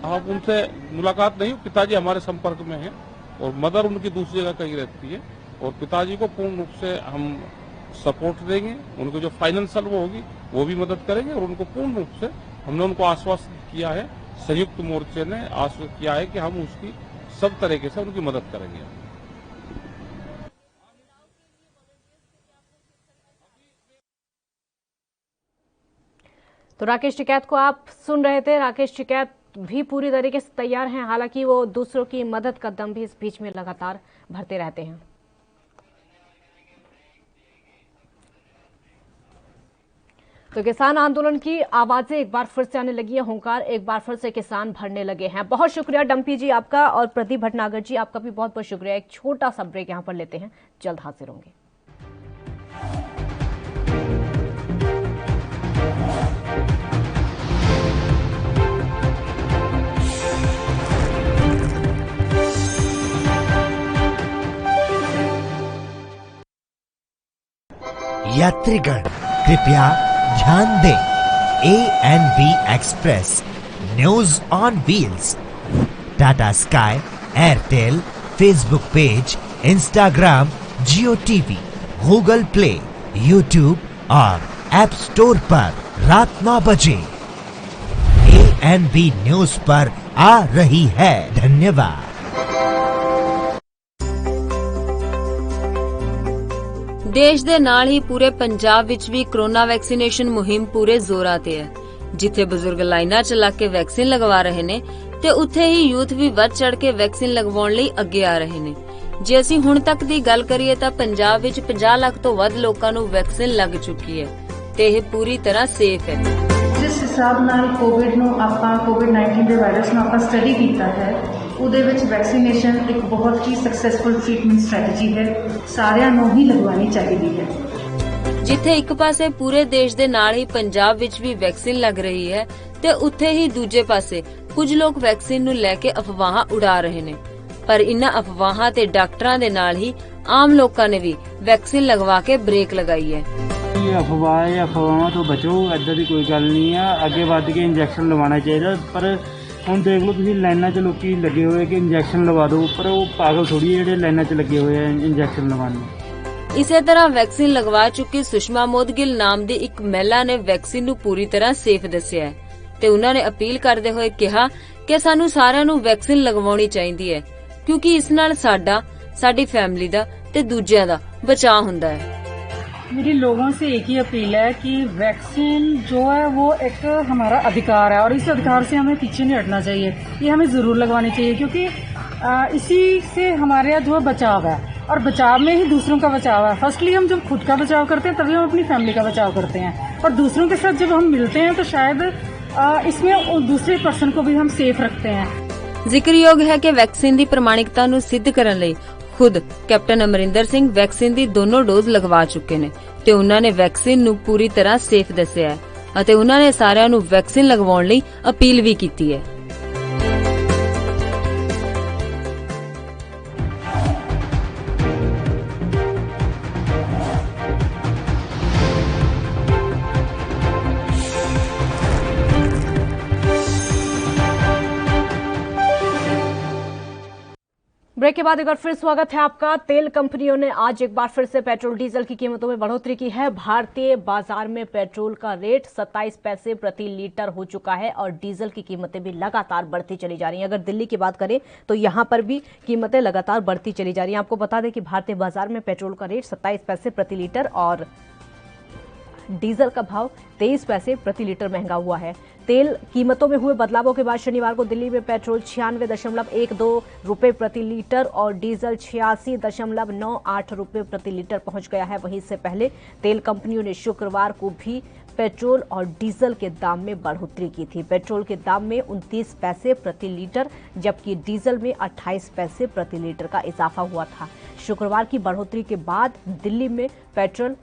आप उनसे मुलाकात नहीं, पिताजी हमारे संपर्क में हैं और मदर उनकी दूसरी जगह कहीं रहती है, और पिताजी को पूर्ण रूप से हम सपोर्ट देंगे, उनको जो फाइनेंशियल वो होगी वो भी मदद करेंगे, और उनको पूर्ण रूप से हमने उनको आश्वस्त किया है, संयुक्त मोर्चे ने आश्वस्त किया है कि हम उसकी सब तरीके से उनकी मदद करेंगे। तो राकेश टिकैत को आप सुन रहे थे। राकेश टिकैत भी पूरी तरीके से तैयार हैं, हालांकि वो दूसरों की मदद का दम भी इस बीच में लगातार भरते रहते हैं। तो किसान आंदोलन की आवाजें एक बार फिर से आने लगी है, हुंकार एक बार फिर से किसान भरने लगे हैं। बहुत शुक्रिया डम्पी जी आपका, और प्रदीप भटनागर जी आपका भी बहुत बहुत शुक्रिया। एक छोटा सा ब्रेक यहां पर लेते हैं, जल्द हाजिर होंगे। यात्रीगण कृपया ध्यान दें, ANV express news on wheels, Tata sky, Airtel, Facebook page, Instagram, Jio TV, Google play, YouTube और ऐप स्टोर पर रात 9 बजे ANV न्यूज पर आ रही है। धन्यवाद। ਦੇਸ਼ ਦੇ ਨਾਲ ਹੀ ਪੂਰੇ ਪੰਜਾਬ ਵਿੱਚ ਵੀ ਕੋਰੋਨਾ ਵੈਕਸੀਨੇਸ਼ਨ ਮੁਹਿੰਮ ਪੂਰੇ ਜ਼ੋਰਾਂ ਤੇ ਹੈ। ਜਿੱਥੇ ਬਜ਼ੁਰਗ ਲਾਈਨਾਂ 'ਚ ਲੱਗ ਕੇ ਵੈਕਸੀਨ ਲਗਵਾ ਰਹੇ ਨੇ ਤੇ ਉੱਥੇ ਹੀ ਯੂਥ ਵੀ ਵੱਧ ਚੜ ਕੇ ਵੈਕਸੀਨ ਲਗਵਾਉਣ ਲਈ ਅੱਗੇ ਆ ਰਹੇ ਨੇ। ਜੇ ਅਸੀਂ ਹੁਣ ਤੱਕ ਦੀ ਗੱਲ ਕਰੀਏ ਤਾਂ ਪੰਜਾਬ ਵਿੱਚ 50 ਲੱਖ ਤੋਂ ਵੱਧ ਲੋਕਾਂ ਨੂੰ ਵੈਕਸੀਨ ਲੱਗ ਚੁੱਕੀ ਹੈ ਤੇ ਇਹ ਪੂਰੀ ਤਰ੍ਹਾਂ ਸੇਫ ਹੈ। ਜਿਸ ਹਿਸਾਬ ਨਾਲ ਕੋਵਿਡ ਨੂੰ ਆਪਾਂ ਕੋਵਿਡ-19 ਦੇ ਵਾਇਰਸ ਨੂੰ ਆਪਾਂ ਸਟੱਡੀ ਕੀਤਾ ਹੈ, ਉਹਦੇ ਵਿੱਚ ਵੈਕਸੀਨੇਸ਼ਨ ਇੱਕ ਬਹੁਤ ਹੀ ਸਕਸੈਸਫੁਲ ਟ੍ਰੀਟਮੈਂਟ ਸਟ੍ਰੈਟਜੀ ਹੈ, ਸਾਰਿਆਂ ਨੂੰ ਹੀ ਲਗਵਾਉਣੀ ਚਾਹੀਦੀ ਹੈ। ਜਿੱਥੇ ਇੱਕ ਪਾਸੇ ਪੂਰੇ ਦੇਸ਼ ਦੇ ਨਾਲ ਹੀ ਪੰਜਾਬ ਵਿੱਚ ਵੀ ਵੈਕਸੀਨ ਲੱਗ ਰਹੀ ਹੈ ਤੇ ਉੱਥੇ ਹੀ ਦੂਜੇ ਪਾਸੇ ਕੁਝ ਲੋਕ ਵੈਕਸੀਨ ਨੂੰ ਲੈ ਕੇ ਅਫਵਾਹਾਂ ਉਡਾ ਰਹੇ ਨੇ, ਪਰ ਇਨ੍ਹਾਂ ਅਫਵਾਹਾਂ ਤੇ ਡਾਕਟਰਾਂ ਦੇ ਨਾਲ ਹੀ ਆਮ ਲੋਕਾਂ ਨੇ ਵੀ ਵੈਕਸੀਨ ਲਗਵਾ ਕੇ ਬ੍ਰੇਕ ਲਗਾਈ ਹੈ। ਅਫਵਾਹਾਂ ਤੋਂ ਬਚੋ, ਏਦਾਂ ਦੀ ਕੋਈ ਗੱਲ ਨਹੀਂ ਆ, ਅੱਗੇ ਵੱਧ ਕੇ ਇੰਜੈਕਸ਼ਨ ਲਵਾਉਣਾ ਚਾਹੀਦਾ। ਪਰ ਹੁਣ ਦੇਖ ਲਓ ਤੁਸੀਂ ਲਾਈਨਾਂ 'ਚ ਲੋਕੀ ਲੱਗੇ ਹੋਏ ਕਿ ਇੰਜੈਕਸ਼ਨ ਲਵਾ ਦਿਓ, ਪਰ ਉਹ ਪਾਗਲ ਥੋੜੀ ਜਿਹੜੇ ਲਾਈਨਾਂ 'ਚ ਲੱਗੇ ਹੋਏ ਆ ਇੰਜੈਕਸ਼ਨ ਲਵਾਉਣ ਨੂੰ। ਇਸੇ ਤਰ੍ਹਾਂ ਵੈਕਸੀਨ ਲਗਵਾ ਚੁੱਕੀ ਸੁਸ਼ਮਾ ਮੋਦਗਿਲ ਨਾਮ ਦੀ ਇੱਕ ਮਹਿਲਾ ਨੇ ਵੈਕਸੀਨ ਨੂੰ ਪੂਰੀ ਤਰ੍ਹਾਂ ਸੇਫ ਦੱਸਿਆ ਹੈ ਤੇ ਉਹਨਾਂ ਨੇ ਅਪੀਲ ਕਰਦੇ ਹੋਏ ਕਿਹਾ ਕਿ ਸਾਨੂੰ ਸਾਰਿਆਂ ਨੂੰ ਵੈਕਸੀਨ ਲਗਵਾਉਣੀ ਚਾਹੀਦੀ ਹੈ, ਕਿਉਂਕਿ ਇਸ ਨਾਲ ਸਾਡਾ, ਸਾਡੀ ਫੈमिली ਦਾ ਤੇ ਦੂਜਿਆਂ ਦਾ ਬਚਾਅ ਹੁੰਦਾ ਹੈ। मेरी लोगों से एक ही अपील है कि वैक्सीन जो है वो एक हमारा अधिकार है और इस अधिकार से हमें पीछे नहीं हटना चाहिए, ये हमें जरूर लगवानी चाहिए, क्योंकि इसी से हमारे यहाँ जो है बचाव है और बचाव में ही दूसरों का बचाव है। फर्स्टली हम जब खुद का बचाव करते हैं तभी हम अपनी फैमिली का बचाव करते हैं, और दूसरों के साथ जब हम मिलते हैं तो शायद इसमें दूसरे पर्सन को भी हम सेफ रखते हैं। ਜ਼ਿਕਰਯੋਗ ਹੈ ਕਿ ਵੈਕਸੀਨ ਦੀ ਪ੍ਰਮਾਣਿਕਤਾ ਨੂੰ ਸਿੱਧ ਕਰਨ ਲਈ ਖੁਦ ਕੈਪਟਨ ਅਮਰਿੰਦਰ ਸਿੰਘ ਵੈਕਸੀਨ ਦੀ ਦੋਨੋਂ ਡੋਜ਼ ਲਗਵਾ ਚੁੱਕੇ ਨੇ ਤੇ ਉਹਨਾਂ ਨੇ ਵੈਕਸੀਨ ਨੂੰ ਪੂਰੀ ਤਰ੍ਹਾਂ ਸੇਫ ਦੱਸਿਆ ਹੈ ਅਤੇ ਉਹਨਾਂ ਨੇ ਸਾਰਿਆਂ ਨੂੰ ਵੈਕਸੀਨ ਲਗਵਾਉਣ ਲਈ ਅਪੀਲ ਵੀ ਕੀਤੀ ਹੈ। ब्रेक के बाद एक बार फिर स्वागत है आपका। तेल कंपनियों ने आज एक बार फिर से पेट्रोल डीजल की कीमतों में बढ़ोतरी की है। भारतीय बाजार में पेट्रोल का रेट 27 पैसे प्रति लीटर हो चुका है और डीजल की कीमतें भी लगातार बढ़ती चली जा रही हैं। अगर दिल्ली की बात करें तो यहां पर भी कीमतें लगातार बढ़ती चली जा रही हैं। आपको बता दें कि भारतीय बाजार में पेट्रोल का रेट 27 पैसे प्रति लीटर और डीजल का भाव 23 पैसे प्रति लीटर महंगा हुआ है। तेल कीमतों में हुए बदलावों के बाद शनिवार को दिल्ली में पेट्रोल 96.12 रुपए प्रति लीटर और डीजल 86.98 रुपए प्रति लीटर पहुंच गया है। वहीं इससे पहले तेल कंपनियों ने शुक्रवार को भी पेट्रोल और डीजल के दाम में बढ़ोतरी की थी। पेट्रोल के दाम में 29 पैसे प्रति लीटर जबकि डीजल में 28 पैसे प्रति लीटर का इजाफा हुआ था। शुक्रवार की बढ़ोतरी के बाद दिल्ली में पेट्रोल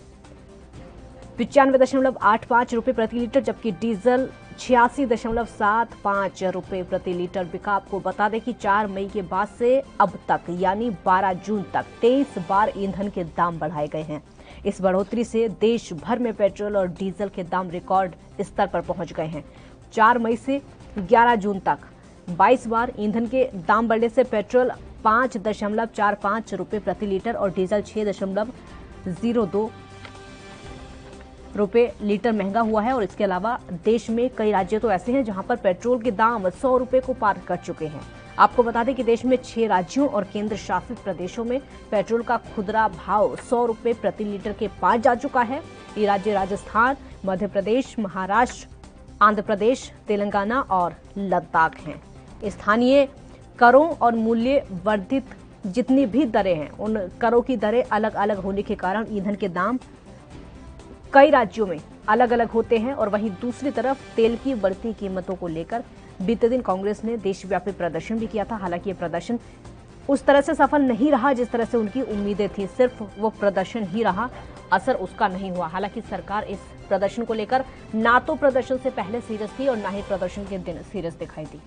95.85 रुपए प्रति लीटर जबकि डीजल 86.75 रुपए प्रति लीटर बिका। आपको बता दें कि 4 मई के बाद से अब तक यानी 12 जून तक 23 बार ईंधन के दाम बढ़ाए गए हैं। इस बढ़ोतरी से देश भर में पेट्रोल और डीजल के दाम रिकॉर्ड स्तर पर पहुंच गए हैं। 4 मई से 11 जून तक 22 बार ईंधन के दाम बढ़ने से पेट्रोल 5.45 रुपए प्रति लीटर और डीजल 6.02 रुपए लीटर महंगा हुआ है। और इसके अलावा देश में कई राज्य तो ऐसे हैं जहां पर पेट्रोल के दाम 100 रुपए को पार कर चुके हैं। आपको बता दें कि देश में 6 राज्यों और केंद्र शासित प्रदेशों में पेट्रोल का खुदरा भाव 100 रुपए प्रति लीटर के पार जा चुका है। ये राज्य राजस्थान, मध्य प्रदेश, महाराष्ट्र, आंध्र प्रदेश, तेलंगाना और लद्दाख हैं। स्थानीय करों और मूल्य वर्धित जितनी भी दरें हैं उन करों की दरें अलग अलग होने के कारण ईंधन के दाम कई राज्यों में अलग अलग होते हैं। और वहीं दूसरी तरफ तेल की बढ़ती कीमतों को लेकर बीते दिन कांग्रेस ने देशव्यापी प्रदर्शन भी किया था। हालांकि ये प्रदर्शन उस तरह से सफल नहीं रहा जिस तरह से उनकी उम्मीदें थी। सिर्फ वो प्रदर्शन ही रहा, असर उसका नहीं हुआ। हालांकि सरकार इस प्रदर्शन को लेकर ना तो प्रदर्शन से पहले सीरियस थी और ना ही प्रदर्शन के दिन सीरियस दिखाई दी।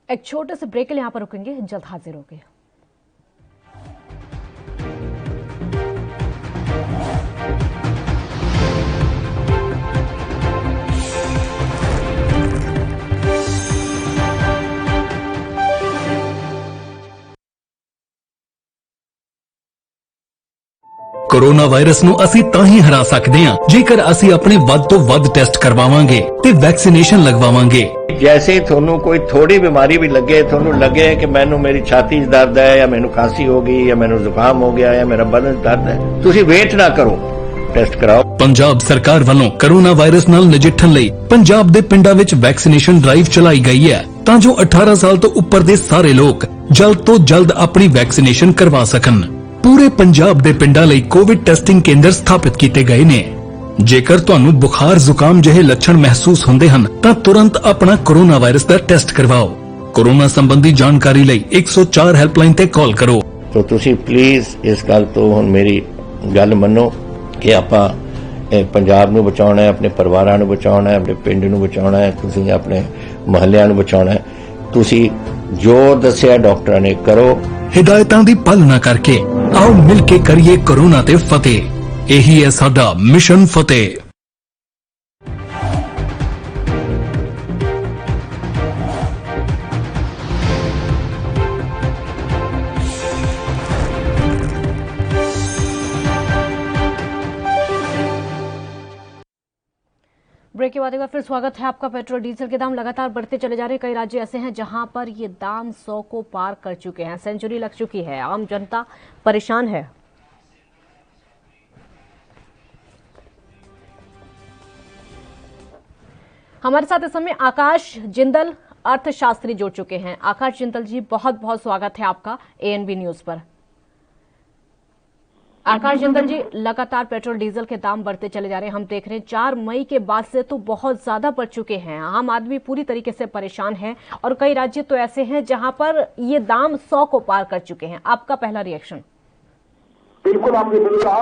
एक छोटे से ब्रेक के लिए यहां पर रुकेंगे, जल्द हाजिर होंगे। कोरोना वायरस ਨੂੰ ਅਸੀਂ ਤਾਂ ਹੀ ਹਰਾ ਸਕਦੇ ਹਾਂ ਜੇਕਰ ਅਸੀਂ ਆਪਣੇ ਵੱਧ ਤੋਂ ਵੱਧ ਟੈਸਟ ਕਰਵਾਵਾਂਗੇ ਤੇ ਵੈਕਸੀਨੇਸ਼ਨ ਲਗਵਾਵਾਂਗੇ। जैसे थोनू कोई थोड़ी बीमारी भी लगे, थोनू लगे कि मैनू मेरी छाती च दर्द है या मैनू खांसी हो गई या मैनू जुकाम हो गया या मेरा बदन दर्द है, तुसी वेट ना करो, टेस्ट कराओ। ਪੰਜਾਬ ਸਰਕਾਰ ਵੱਲੋਂ ਕੋਰੋਨਾ ਵਾਇਰਸ ਨਾਲ ਨਜਿੱਠਣ ਲਈ ਪੰਜਾਬ ਦੇ ਪਿੰਡਾਂ ਵਿੱਚ ਵੈਕਸੀਨੇਸ਼ਨ ਡਰਾਈਵ ਚਲਾਈ ਗਈ ਹੈ ਤਾਂ ਜੋ 18 ਸਾਲ ਤੋਂ ਉੱਪਰ ਦੇ ਸਾਰੇ ਲੋਕ ਜਲਦ ਤੋਂ ਜਲਦ ਆਪਣੀ ਵੈਕਸੀਨੇਸ਼ਨ ਕਰਵਾ ਸਕਣ। ਪੂਰੇ ਪੰਜਾਬ ਦੇ ਪਿੰਡਾਂ ਲਈ ਕੋਵਿਡ ਟੈਸਟਿੰਗ ਕੇਂਦਰ ਸਥਾਪਿਤ ਕੀਤੇ ਗਏ ਨੇ। ਜੇਕਰ ਤੁਹਾਨੂੰ ਬੁਖਾਰ ਜ਼ੁਕਾਮ ਜਿਹੇ ਲੱਛਣ ਮਹਿਸੂਸ ਹੁੰਦੇ ਹਨ ਤਾਂ ਤੁਰੰਤ ਆਪਣਾ ਕੋਰੋਨਾ ਵਾਇਰਸ ਦਾ ਟੈਸਟ ਕਰਵਾਓ। ਕੋਰੋਨਾ ਸੰਬੰਧੀ ਜਾਣਕਾਰੀ ਲਈ 104 ਹੈਲਪਲਾਈਨ ਤੇ ਕਾਲ ਕਰੋ। तो ਤੁਸੀਂ ਪਲੀਜ਼ ਇਸ ਗੱਲ ਤੋਂ ਹੁਣ ਮੇਰੀ ਗੱਲ ਮੰਨੋ ਕਿ ਆਪਾਂ ਪੰਜਾਬ ਨੂੰ ਬਚਾਉਣਾ ਹੈ, ਆਪਣੇ ਪਰਿਵਾਰਾਂ ਨੂੰ ਬਚਾਉਣਾ ਹੈ, ਆਪਣੇ ਪਿੰਡ ਨੂੰ ਬਚਾਉਣਾ ਹੈ, ਤੁਸੀਂ ਆਪਣੇ ਮੁਹੱਲਿਆਂ ਨੂੰ ਬਚਾਉਣਾ ਹੈ। ਤੁਸੀਂ ਜੋ ਦੱਸਿਆ ਡਾਕਟਰਾਂ ਨੇ ਕਰੋ। ਹਿਦਾਇਤਾਂ ਦੀ ਪਾਲਣਾ ਕਰਕੇ ਆਓ ਮਿਲ ਕੇ ਕਰੀਏ ਕੋਰੋਨਾ ਤੇ ਫਤਿਹ। ਇਹੀ ਹੈ ਸਾਡਾ ਮਿਸ਼ਨ ਫਤਿਹ। ब्रेक के बाद एक बार फिर स्वागत है आपका। पेट्रोल डीजल के दाम लगातार बढ़ते चले जा रहे हैं। कई राज्य ऐसे हैं जहां पर ये दाम 100 को पार कर चुके हैं, सेंचुरी लग चुकी है। आम जनता परेशान है। हमारे साथ इस समय आकाश जिंदल अर्थशास्त्री जुड़ चुके हैं। आकाश जिंदल जी, बहुत बहुत स्वागत है आपका ANB न्यूज पर। आकाश जिंदल जी, लगातार पेट्रोल डीजल के दाम बढ़ते चले जा रहे हैं। हम देख रहे हैं 4 मई के बाद से तो बहुत ज्यादा बढ़ चुके हैं। आम आदमी पूरी तरीके से परेशान है और कई राज्य तो ऐसे हैं जहां पर ये दाम 100 को पार कर चुके हैं। आपका पहला रिएक्शन? बिल्कुल आपने बिल्कुल कहा,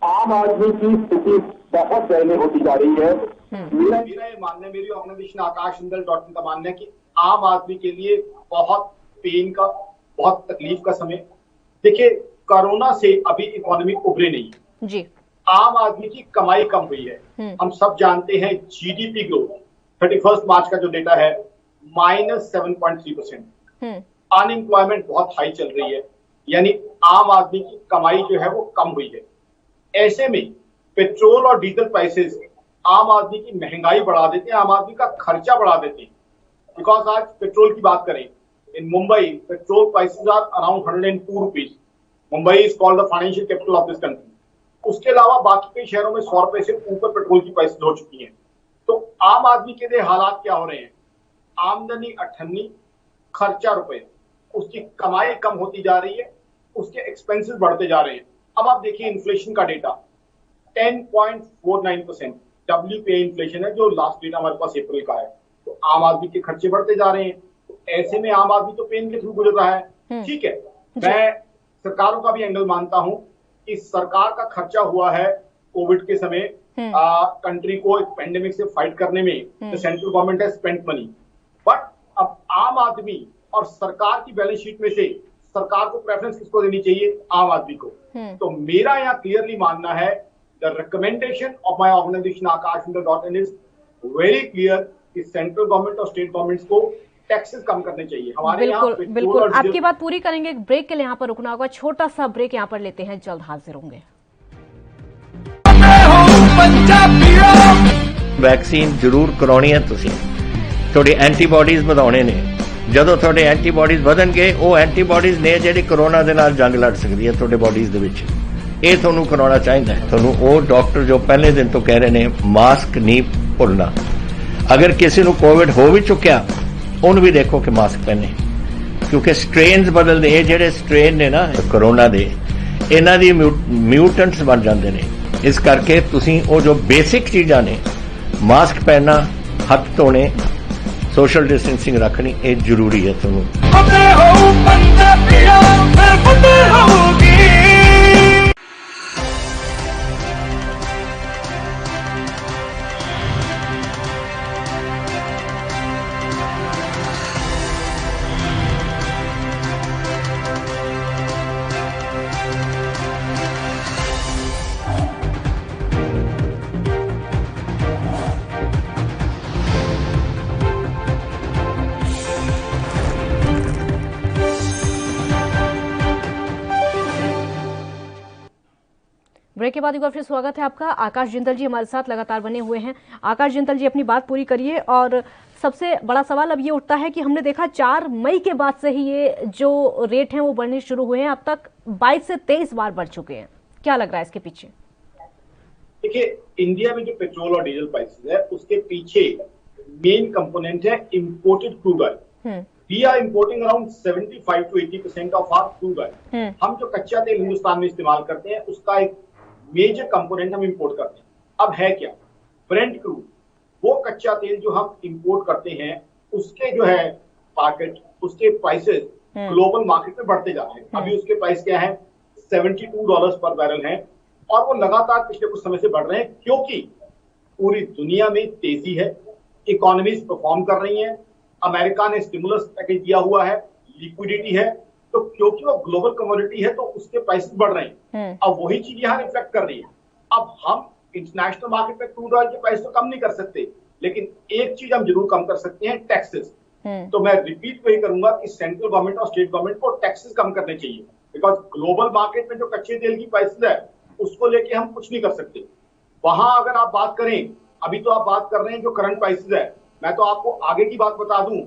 आम आदमी की स्थिति बहुत दयनीय होती जा रही है। मेरा ये मानना है, मेरी ऑर्गेनाइजेशन आकाश जिंदल .in का मानना है कि आम आदमी के लिए बहुत पेन का, बहुत तकलीफ का समय। देखिए, कोरोना से अभी इकोनॉमी उभरे नहीं जी। आम आदमी की कमाई कम हुई है। हम सब जानते हैं जीडीपी ग्रोथ 31 मार्च का जो डेटा है -7.3%। अनएम्प्लॉयमेंट बहुत हाई चल रही है, यानी आम आदमी की कमाई जो है वो कम हुई है। ऐसे में पेट्रोल और डीजल प्राइसेस आम आदमी की महंगाई बढ़ा देते हैं, आम आदमी का खर्चा बढ़ा देते हैं। बिकॉज आज पेट्रोल की बात करें, in Mumbai petrol prices are around 102 rupees. Mumbai is called the financial capital of this country. उसके अलावा बाकी कई शहरों में 100 रुपए से ऊपर पेट्रोल की प्राइसेस हो चुकी हैं। तो आम आदमी के लिए हालात क्या हो रहे हैं? आमदनी 98, खर्चा रुपए, उसकी कमाई कम होती जा रही है, उसके एक्सपेंसेस बढ़ते जा रहे हैं। अब आप देखिए इन्फ्लेशन का डेटा 10.49% WPI इन्फ्लेशन है, जो लास्ट डेटा हमारे पास अप्रैल का है। तो आम आदमी के खर्चे बढ़ते जा रहे हैं। तो ऐसे में आम आदमी तो पेन के थ्रू गुजर रहा है। ठीक है, मैं सरकारों का भी एंगल मानता हूं कि सरकार का खर्चा हुआ है कोविड के समय कंट्री को एक पेंडेमिक से फाइट करने में। The central government has spent money, but अब आम आदमी और सरकार की बैलेंस शीट में से सरकार को प्रेफरेंस किसको देनी चाहिए? आम आदमी को। तो मेरा यहाँ क्लियरली मानना है, the recommendation of my organisation Akash Jindal .in is very clear कि सेंट्रल गवर्नमेंट और स्टेट गवर्नमेंट्स को टैक्सेस कम करने चाहिए। हमारे बिल्कुल बिल्कुल, आपकी बात पूरी करेंगे। एक ब्रेक के लिए यहाँ पर रुकना होगा, छोटा सा ब्रेक यहाँ पर लेते हैं, जल्द हाजिर होंगे। वैक्सीन जरूर करवानी है तुसी, थोड़ी एंटीबॉडीज ਵਧਾਉਣੇ ਨੇ। ਜਦੋਂ ਤੁਹਾਡੇ ਐਂਟੀਬਾਡੀਜ਼ ਵਧਣਗੇ, ਉਹ ਐਂਟੀਬਾਡੀਜ਼ ਨੇ ਜਿਹੜੀ ਕੋਰੋਨਾ ਦੇ ਨਾਲ ਜੰਗ ਲੜ ਸਕਦੀ ਹੈ ਤੁਹਾਡੇ ਬਾਡੀਜ਼ ਦੇ ਵਿੱਚ। ਇਹ ਤੁਹਾਨੂੰ ਕਰਾਉਣਾ ਚਾਹੀਦਾ ਹੈ। ਤੁਹਾਨੂੰ ਉਹ ਡਾਕਟਰ ਜੋ ਪਹਿਲੇ ਦਿਨ ਤੋਂ ਕਹਿ ਰਹੇ ਨੇ ਮਾਸਕ ਨਹੀਂ ਭੁੱਲਣਾ। ਅਗਰ ਕਿਸੇ ਨੂੰ ਕੋਵਿਡ ਹੋ ਵੀ ਚੁੱਕਿਆ, ਉਹਨੂੰ ਵੀ ਦੇਖੋ ਕਿ ਮਾਸਕ ਪਹਿਨੇ, ਕਿਉਂਕਿ ਸਟ੍ਰੇਨਸ ਬਦਲਦੇ। ਇਹ ਜਿਹੜੇ ਸਟ੍ਰੇਨ ਨੇ ਨਾ ਕੋਰੋਨਾ ਦੇ, ਇਹਨਾਂ ਦੀ ਮਿਊਟੈਂਟਸ ਬਣ ਜਾਂਦੇ ਨੇ। ਇਸ ਕਰਕੇ ਤੁਸੀਂ ਉਹ ਜੋ ਬੇਸਿਕ ਚੀਜ਼ਾਂ ਨੇ, ਮਾਸਕ ਪਹਿਨਣਾ, ਹੱਥ ਧੋਣੇ, सोशल डिस्टेंसिंग रखनी, ये जरूरी है। ब्रेक के बाद एक बार फिर स्वागत है आपका। आकाश जिंदल जी हमारे साथ लगातार बने हुए हैं। आकाश जिंदल जी, अपनी बात पूरी करिए। और सबसे बड़ा सवाल अब ये उठता है कि हमने देखा 4 मई के बाद से ही ये जो रेट हैं वो बढ़ने शुरू हुए हैं। अब तक 22 से 23 बार बढ़ चुके हैं। क्या लग रहा है इसके पीछे? देखिए, इंडिया में जो पेट्रोल और डीजल प्राइसेस है, उसके पीछे मेन कंपोनेंट है imported crude oil. We are importing around 75 to 80% of our crude oil. हम जो कच्चा तेल हिंदुस्तान में इस्तेमाल करते हैं, उसका एक मेजर कंपोनेंट हम इंपोर्ट करते हैं। अब है क्या? ब्रेंट क्रूड, वो कच्चा तेल जो हम इंपोर्ट करते हैं, उसके जो है मार्केट, उसके प्राइसेस ग्लोबल मार्केट में बढ़ते जा रहे हैं। अभी उसके प्राइस क्या है? $72 पर बैरल है, और वो लगातार पिछले कुछ समय से बढ़ रहे हैं, क्योंकि पूरी दुनिया में तेजी है, इकोनॉमीज परफॉर्म कर रही हैं, अमेरिका ने स्टिमुलस पैकेज दिया हुआ है, लिक्विडिटी है। तो क्योंकि वो ग्लोबल कमोडिटी है, तो उसके प्राइसेस बढ़ रहे हैं। अब वही चीज यहाँ रिफ्लेक्ट कर रही है। अब हम इंटरनेशनल मार्केट में क्रूड ऑयल के प्राइस तो कम नहीं कर सकते, लेकिन एक चीज हम जरूर कम कर सकते हैं, टैक्सेस। तो मैं रिपीट वही करूंगा कि सेंट्रल गवर्नमेंट और स्टेट गवर्नमेंट को टैक्सेस कम करने चाहिए। बिकॉज ग्लोबल मार्केट में जो कच्चे तेल की प्राइसेस है, उसको लेके हम कुछ नहीं कर सकते। वहां अगर आप बात करें, अभी तो आप बात कर रहे हैं जो करंट प्राइसेस है, मैं तो आपको आगे की बात बता दूं,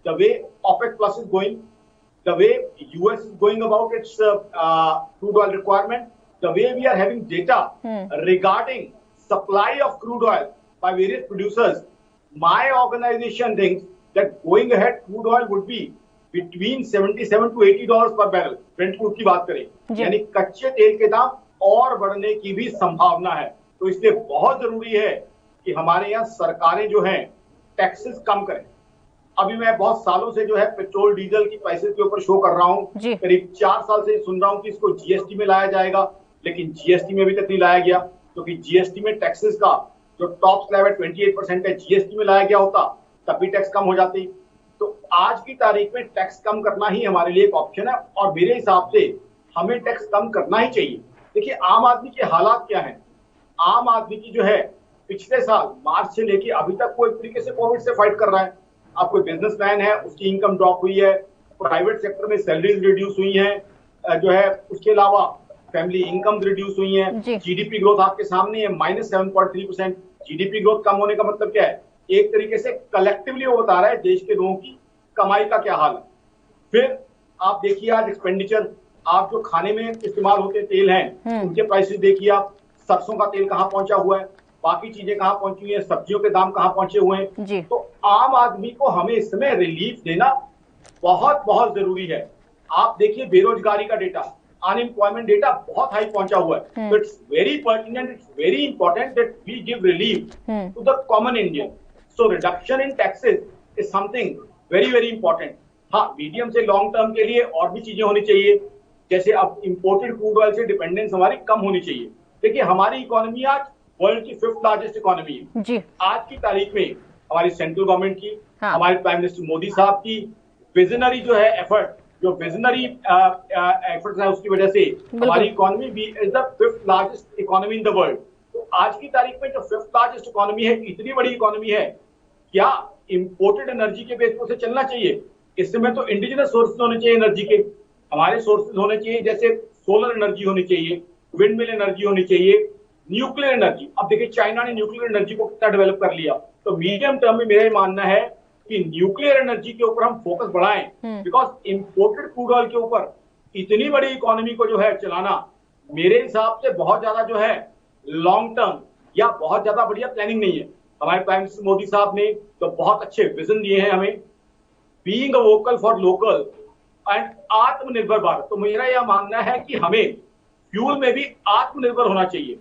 the way OPEC plus is going, the way US is going about its crude oil requirement, the way we are having data regarding supply of crude oil by various producers, my organization thinks that going ahead crude oil would be between $77 to $80 per barrel। Brent crude की बात करें, यानी कच्चे तेल के दाम और बढ़ने की भी संभावना है। तो इसलिए बहुत जरूरी है कि हमारे यहाँ सरकारें जो हैं टैक्सेस कम करें। अभी मैं बहुत सालों से जो है पेट्रोल डीजल की प्राइसेस के ऊपर शो कर रहा हूँ, करीब 4 साल से सुन रहा हूँ कि इसको जीएसटी में लाया जाएगा, लेकिन जीएसटी में अभी तक नहीं लाया गया, क्योंकि जीएसटी में टैक्सेस का जो टॉप स्लैब है 28% है, जीएसटी में लाया गया होता तब भी टैक्स कम हो जाती। तो आज की तारीख में टैक्स कम करना ही हमारे लिए एक ऑप्शन है और मेरे हिसाब से हमें टैक्स कम करना ही चाहिए। देखिए आम आदमी के हालात क्या है, आम आदमी की जो है पिछले साल मार्च से लेके अभी तक वो एक तरीके से कोविड से फाइट कर रहा है। आप कोई बिजनेसमैन है, उसकी इनकम ड्रॉप हुई है, प्राइवेट सेक्टर में सैलरीज रिड्यूस हुई हैं, जो है उसके अलावा फैमिली इनकम रिड्यूस हुई है, जीडीपी ग्रोथ आपके सामने है -7.3%। जीडीपी ग्रोथ कम होने का मतलब क्या है, एक तरीके से कलेक्टिवली वो बता रहा है देश के लोगों की कमाई का क्या हाल है। फिर आप देखिए आज एक्सपेंडिचर, आप जो खाने में इस्तेमाल होते तेल हैं उनके प्राइसेस देखिए, आप सरसों का तेल कहाँ पहुंचा हुआ है, बाकी चीजें कहाँ पहुंची हुई है, सब्जियों के दाम कहाँ पहुंचे हुए हैं। तो आम आदमी को हमें इस समय रिलीफ देना बहुत बहुत जरूरी है। आप देखिए बेरोजगारी का डेटा, अनएम्प्लॉयमेंट डेटा बहुत हाई पहुंचा हुआ है। तो it's very pertinent, it's very important that we give relief to the common Indian. So reduction in taxes is something very very important. हाँ, मीडियम से लॉन्ग टर्म के लिए और भी चीजें होनी चाहिए, जैसे अब इंपोर्टेड क्रूड ऑयल से डिपेंडेंस हमारी कम होनी चाहिए। देखिए हमारी इकोनॉमी आज वर्ल्ड की 5th लार्जेस्ट इकोनॉमी है जी। आज की तारीख में हमारी सेंट्रल गवर्नमेंट की, हमारे प्राइम मिनिस्टर मोदी साहब की विजनरी जो है एफर्ट, जो विजनरी एफर्ट्स है, उसकी वजह से हमारी इकोनॉमी भी is the 5th largest economy in the world. तो आज की तारीख में जो 5th लार्जेस्ट इकोनॉमी है, इतनी बड़ी इकोनॉमी है, क्या इंपोर्टेड एनर्जी के बेस पर चलना चाहिए? इस समय तो इंडिजिनस सोर्सेज होने चाहिए एनर्जी के, हमारे सोर्सेज होने चाहिए, जैसे सोलर एनर्जी होनी चाहिए, विंड मिल एनर्जी होनी चाहिए, न्यूक्लियर एनर्जी। अब देखिए चाइना ने न्यूक्लियर एनर्जी को कितना डेवलप कर लिया। तो मीडियम टर्म में मेरा मानना है कि न्यूक्लियर एनर्जी के ऊपर हम फोकस बढ़ाएं, बिकॉज इंपोर्टेड क्रूड ऑयल के ऊपर इतनी बड़ी इकोनॉमी को जो है चलाना मेरे हिसाब से बहुत ज्यादा जो है लॉन्ग टर्म या बहुत ज्यादा बढ़िया प्लानिंग नहीं है। हमारे प्राइम मिनिस्टर मोदी साहब ने तो बहुत अच्छे विजन दिए हैं हमें, being a vocal for local and आत्मनिर्भर भारत। तो मेरा यह मानना है कि हमें फ्यूल में भी आत्मनिर्भर होना चाहिए,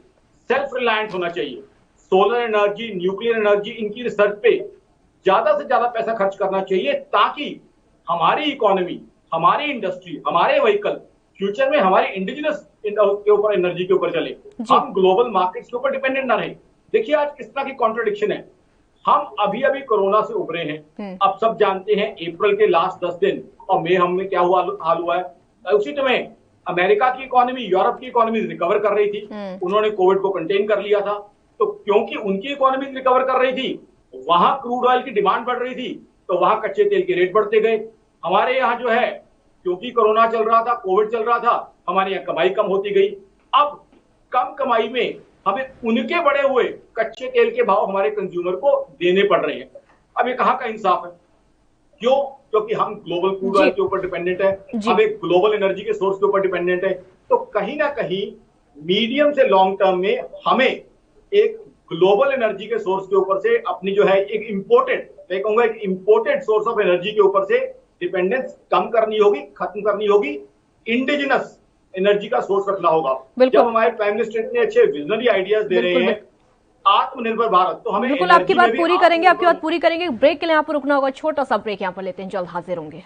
सेल्फ रिलायंस होना चाहिए। सोलर एनर्जी, न्यूक्लियर एनर्जी, इनकी रिसर्च पे ज्यादा से ज्यादा पैसा खर्च करना चाहिए, ताकि हमारी इकोनॉमी, हमारी इंडस्ट्री, हमारे व्हीकल फ्यूचर में हमारे इंडिजिनस के ऊपर एनर्जी के ऊपर चले, हम ग्लोबल मार्केट्स के ऊपर डिपेंडेंट ना रहे। देखिए आज किस तरह की कॉन्ट्रडिक्शन है, हम अभी अभी कोरोना से उभरे हैं। अब सब जानते हैं अप्रैल के लास्ट 10 दिन और मई हमें क्या हाल हुआ है। उसी समय अमेरिका की इकोनॉमी, यूरोप की इकोनॉमी रिकवर कर रही थी, उन्होंने कोविड को कंटेन कर लिया था। तो क्योंकि उनकी इकोनॉमी रिकवर कर रही थी, वहां क्रूड ऑयल की डिमांड बढ़ रही थी, तो वहां कच्चे तेल के रेट बढ़ते गए। हमारे यहाँ जो है क्योंकि कोरोना चल रहा था, कोविड चल रहा था, हमारे यहाँ कमाई कम होती गई। अब कम कमाई में हमें उनके बढ़े हुए कच्चे तेल के भाव हमारे कंज्यूमर को देने पड़ रहे हैं। अब ये कहाँ का इंसाफ है? क्यों? क्योंकि हम ग्लोबल क्रूड ऑयल के ऊपर डिपेंडेंट है, हम एक ग्लोबल एनर्जी के सोर्स के ऊपर डिपेंडेंट है। तो कहीं ना कहीं मीडियम से लॉन्ग टर्म में हमें एक ग्लोबल एनर्जी के सोर्स के ऊपर से अपनी जो है एक इंपोर्टेड, मैं कहूंगा एक इंपोर्टेड सोर्स ऑफ एनर्जी के ऊपर से डिपेंडेंस कम करनी होगी, खत्म करनी होगी, इंडिजिनस एनर्जी का सोर्स रखना होगा। जब हमारे प्राइम मिनिस्टर इतने अच्छे विजनरी आइडियाज दे रहे हैं, आत्मनिर्भर भारत, तो हमें बिल्कुल आपकी बात पूरी करेंगे, आपकी बात पूरी करेंगे। ब्रेक के लिए यहाँ पर रुकना होगा, छोटा सा ब्रेक यहाँ पर लेते हैं, जल्द हाजिर होंगे।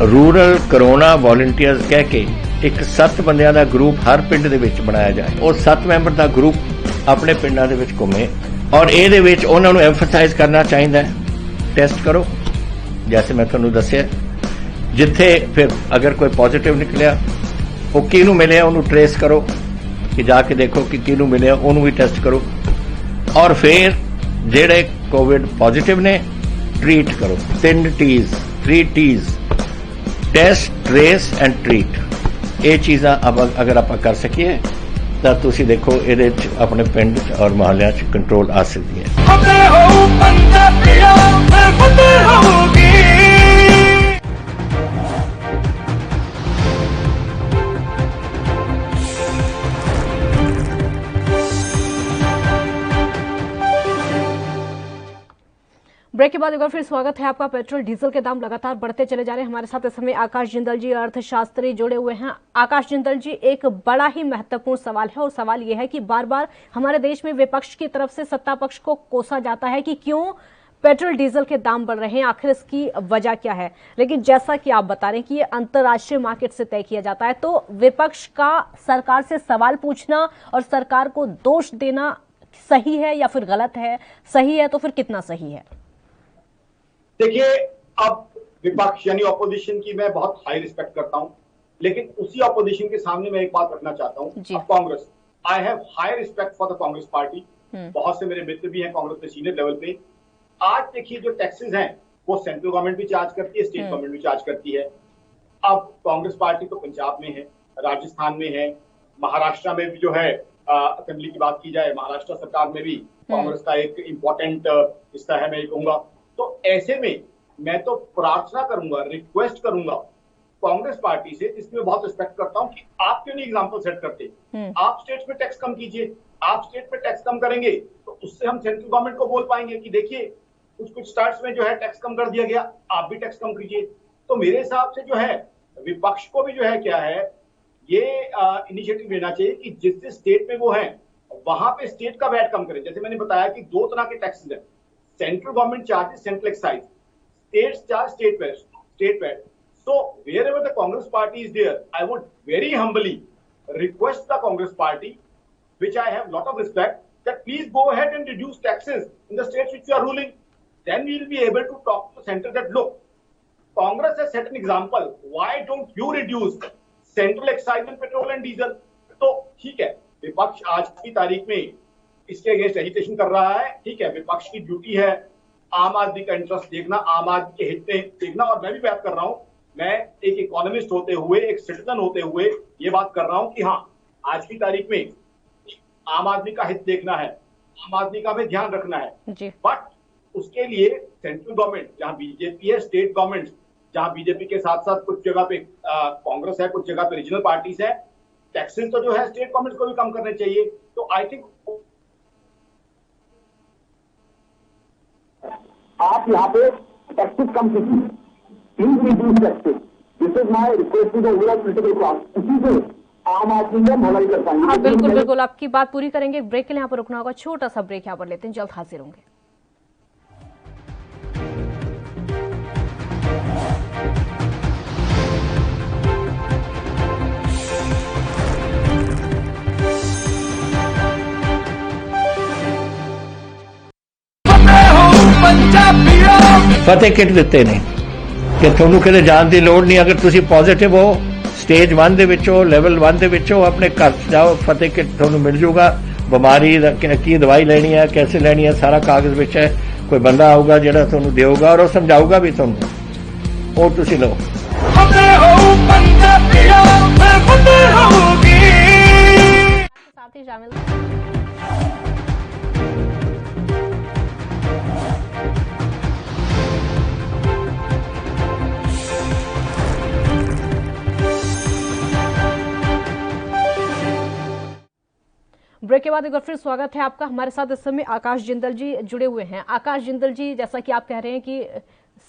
रूरल कोरोना वॉलंटियर्स कह के एक 7 ਬੰਦਿਆਂ ਦਾ ਗਰੁੱਪ ਹਰ ਪਿੰਡ ਦੇ ਵਿੱਚ ਬਣਾਇਆ ਜਾਏ। ਉਹ 7 ਮੈਂਬਰ ਦਾ ਗਰੁੱਪ ਆਪਣੇ ਪਿੰਡਾਂ ਦੇ ਵਿੱਚ ਘੁੰਮੇ ਔਰ ਇਹਦੇ ਵਿੱਚ ਉਹਨਾਂ ਨੂੰ ਐਮਫਸਾਈਜ਼ ਕਰਨਾ ਚਾਹੀਦਾ ਹੈ, ਟੈਸਟ ਕਰੋ जैसे मैं ਤੁਹਾਨੂੰ ਦੱਸਿਆ। ਜਿੱਥੇ ਫਿਰ ਅਗਰ ਕੋਈ ਪੋਜ਼ਿਟਿਵ ਨਿਕਲਿਆ ਉਹ ਕਿਹਨੂੰ ਮਿਲਿਆ ਉਹਨੂੰ ਟ੍ਰੇਸ ਕਰੋ, ਕਿ ਜਾ ਕੇ ਦੇਖੋ ਕਿ ਕਿਹਨੂੰ ਮਿਲਿਆ ਉਹਨੂੰ ਵੀ ਟੈਸਟ ਕਰੋ। ਔਰ ਫਿਰ ਜਿਹੜੇ ਕੋਵਿਡ ਪੋਜ਼ਿਟਿਵ ਨੇ ट्रीट करो। 3 T's, 3 T's, test, trace and treat. ये चीज़ां अगर आप कर सकिए ਤਾਂ ਤੁਸੀਂ ਦੇਖੋ ਇਹਦੇ ਚ ਆਪਣੇ ਪਿੰਡ ਔਰ ਮੁਹੱਲਿਆਂ ਚ ਕੰਟਰੋਲ ਆ ਸਕਦੀ ਹੈ। ब्रेक के बाद एक बार फिर स्वागत है आपका। पेट्रोल डीजल के दाम लगातार बढ़ते चले जा रहे हैं। हमारे साथ इस समय आकाश जिंदल जी अर्थशास्त्री जुड़े हुए हैं। आकाश जिंदल जी, एक बड़ा ही महत्वपूर्ण सवाल है और सवाल यह है कि बार बार हमारे देश में विपक्ष की तरफ से सत्ता पक्ष को कोसा जाता है कि क्यों पेट्रोल डीजल के दाम बढ़ रहे हैं, आखिर इसकी वजह क्या है। लेकिन जैसा कि आप बता रहे हैं कि ये अंतर्राष्ट्रीय मार्केट से तय किया जाता है, तो विपक्ष का सरकार से सवाल पूछना और सरकार को दोष देना सही है या फिर गलत है? सही है तो फिर कितना सही है? देखिए, अब विपक्ष यानी ऑपोजिशन की मैं बहुत हाई रिस्पेक्ट करता हूं, लेकिन उसी ऑपोजिशन के सामने मैं एक बात रखना चाहता हूं। Congress, I have high respect for the Congress party. बहुत से मेरे मित्र भी हैं कांग्रेस के सीनियर लेवल पे। आज देखिए, जो टैक्सेस हैं वो सेंट्रल गवर्नमेंट भी चार्ज करती है, स्टेट गवर्नमेंट भी चार्ज करती है। अब कांग्रेस पार्टी तो पंजाब में है, राजस्थान में है, महाराष्ट्र में भी जो है असेंबली की बात की जाए, महाराष्ट्र सरकार में भी कांग्रेस का एक इंपॉर्टेंट हिस्सा है, मैं ये कहूंगा। तो ऐसे में मैं तो प्रार्थना करूंगा, रिक्वेस्ट करूंगा कांग्रेस पार्टी से, जिसमें बहुत रिस्पेक्ट करता हूं, कि आप क्यों नहीं एग्जांपल सेट करते? आप स्टेट्स में टैक्स कम कीजिए। आप स्टेट में टैक्स कम करेंगे तो उससे हम सेंट्रल गवर्नमेंट को बोल पाएंगे कि देखिए कुछ स्टेट्स में जो है टैक्स कम कर दिया गया, आप भी टैक्स कम कीजिए। तो मेरे हिसाब से जो है विपक्ष को भी जो है क्या है, ये इनिशिएटिव लेना चाहिए कि जिस जिस स्टेट में वो है वहां पे स्टेट का वैट कम करें। जैसे मैंने बताया कि 2 तरह के टैक्सेस हैं। Central government charges central excise, states charge state VAT. So wherever the Congress party is there, I would very humbly request the Congress party, which I have lot of respect, that please go ahead and reduce taxes in the states which you are ruling. Then we will be able to talk to the center that look, Congress has set an example. Why don't you reduce central excise on petrol and diesel? तो ठीक है, विपक्ष आज की तारीख में इसके against agitation कर रहा है, ठीक है। विपक्ष की ड्यूटी है आम आदमी का इंटरेस्ट देखना, आम आदमी के हित में देखना। और मैं भी बात कर रहा हूं, मैं एक इकोनॉमिस्ट होते हुए, एक सिटीजन होते हुए ये बात कर रहा हूं कि हाँ, आज की तारीख में आम आदमी का हित देखना है, आम आदमी का भी ध्यान रखना है। बट उसके लिए सेंट्रल गवर्नमेंट जहां बीजेपी है, स्टेट गवर्नमेंट जहां बीजेपी के साथ साथ कुछ जगह पे कांग्रेस है, कुछ जगह पे रीजनल पार्टीज है, टैक्सेस तो जो है स्टेट गवर्नमेंट को भी कम करने चाहिए। तो आई थिंक आप यहाँ पे टैक्सेस कम कीजिए, please reduce taxes. This is my request to the overall political class. इसी से आम आदमी का भलाई कर पाएंगे। हाँ, बिल्कुल बिल्कुल, आपकी बात पूरी करेंगे। ब्रेक के लिए यहाँ पर रुकना होगा, छोटा सा ब्रेक यहाँ पर लेते हैं, जल्द हाजिर होंगे। फतेह किट ਦਿੱਤੇ ਨੇ ਕਿ ਤੁਹਾਨੂੰ ਕਿਤੇ ਜਾਣ ਦੀ ਲੋੜ ਨਹੀਂ। ਅਗਰ ਤੁਸੀਂ ਪੋਜ਼ਿਟਿਵ ਹੋ, ਸਟੇਜ 1 ਦੇ ਵਿੱਚ ਹੋ, ਲੈਵਲ 1 ਦੇ ਵਿੱਚ ਹੋ, ਆਪਣੇ ਘਰ ਜਾਓ, ਫਤਿਹ ਕਿਟ ਤੁਹਾਨੂੰ ਮਿਲ ਜੂਗਾ। ਬਿਮਾਰੀ ਦਾ ਕੀ ਦਵਾਈ ਲੈਣੀ ਹੈ, कैसे ਲੈਣੀ ਹੈ, ਸਾਰਾ ਕਾਗਜ਼ ਵਿੱਚ ਹੈ। ਕੋਈ ਬੰਦਾ ਆਊਗਾ ਜਿਹੜਾ ਤੁਹਾਨੂੰ ਦੇਊਗਾ ਔਰ ਉਹ ਸਮਝਾਊਗਾ ਵੀ ਤੁਹਾਨੂੰ, ਉਹ ਤੁਸੀਂ ਲਓ। साथी शामिल ब्रेक के बाद एक बार फिर स्वागत है आपका। हमारे साथ इस समय आकाश जिंदल जी जुड़े हुए हैं। आकाश जिंदल जी, जैसा कि आप कह रहे हैं कि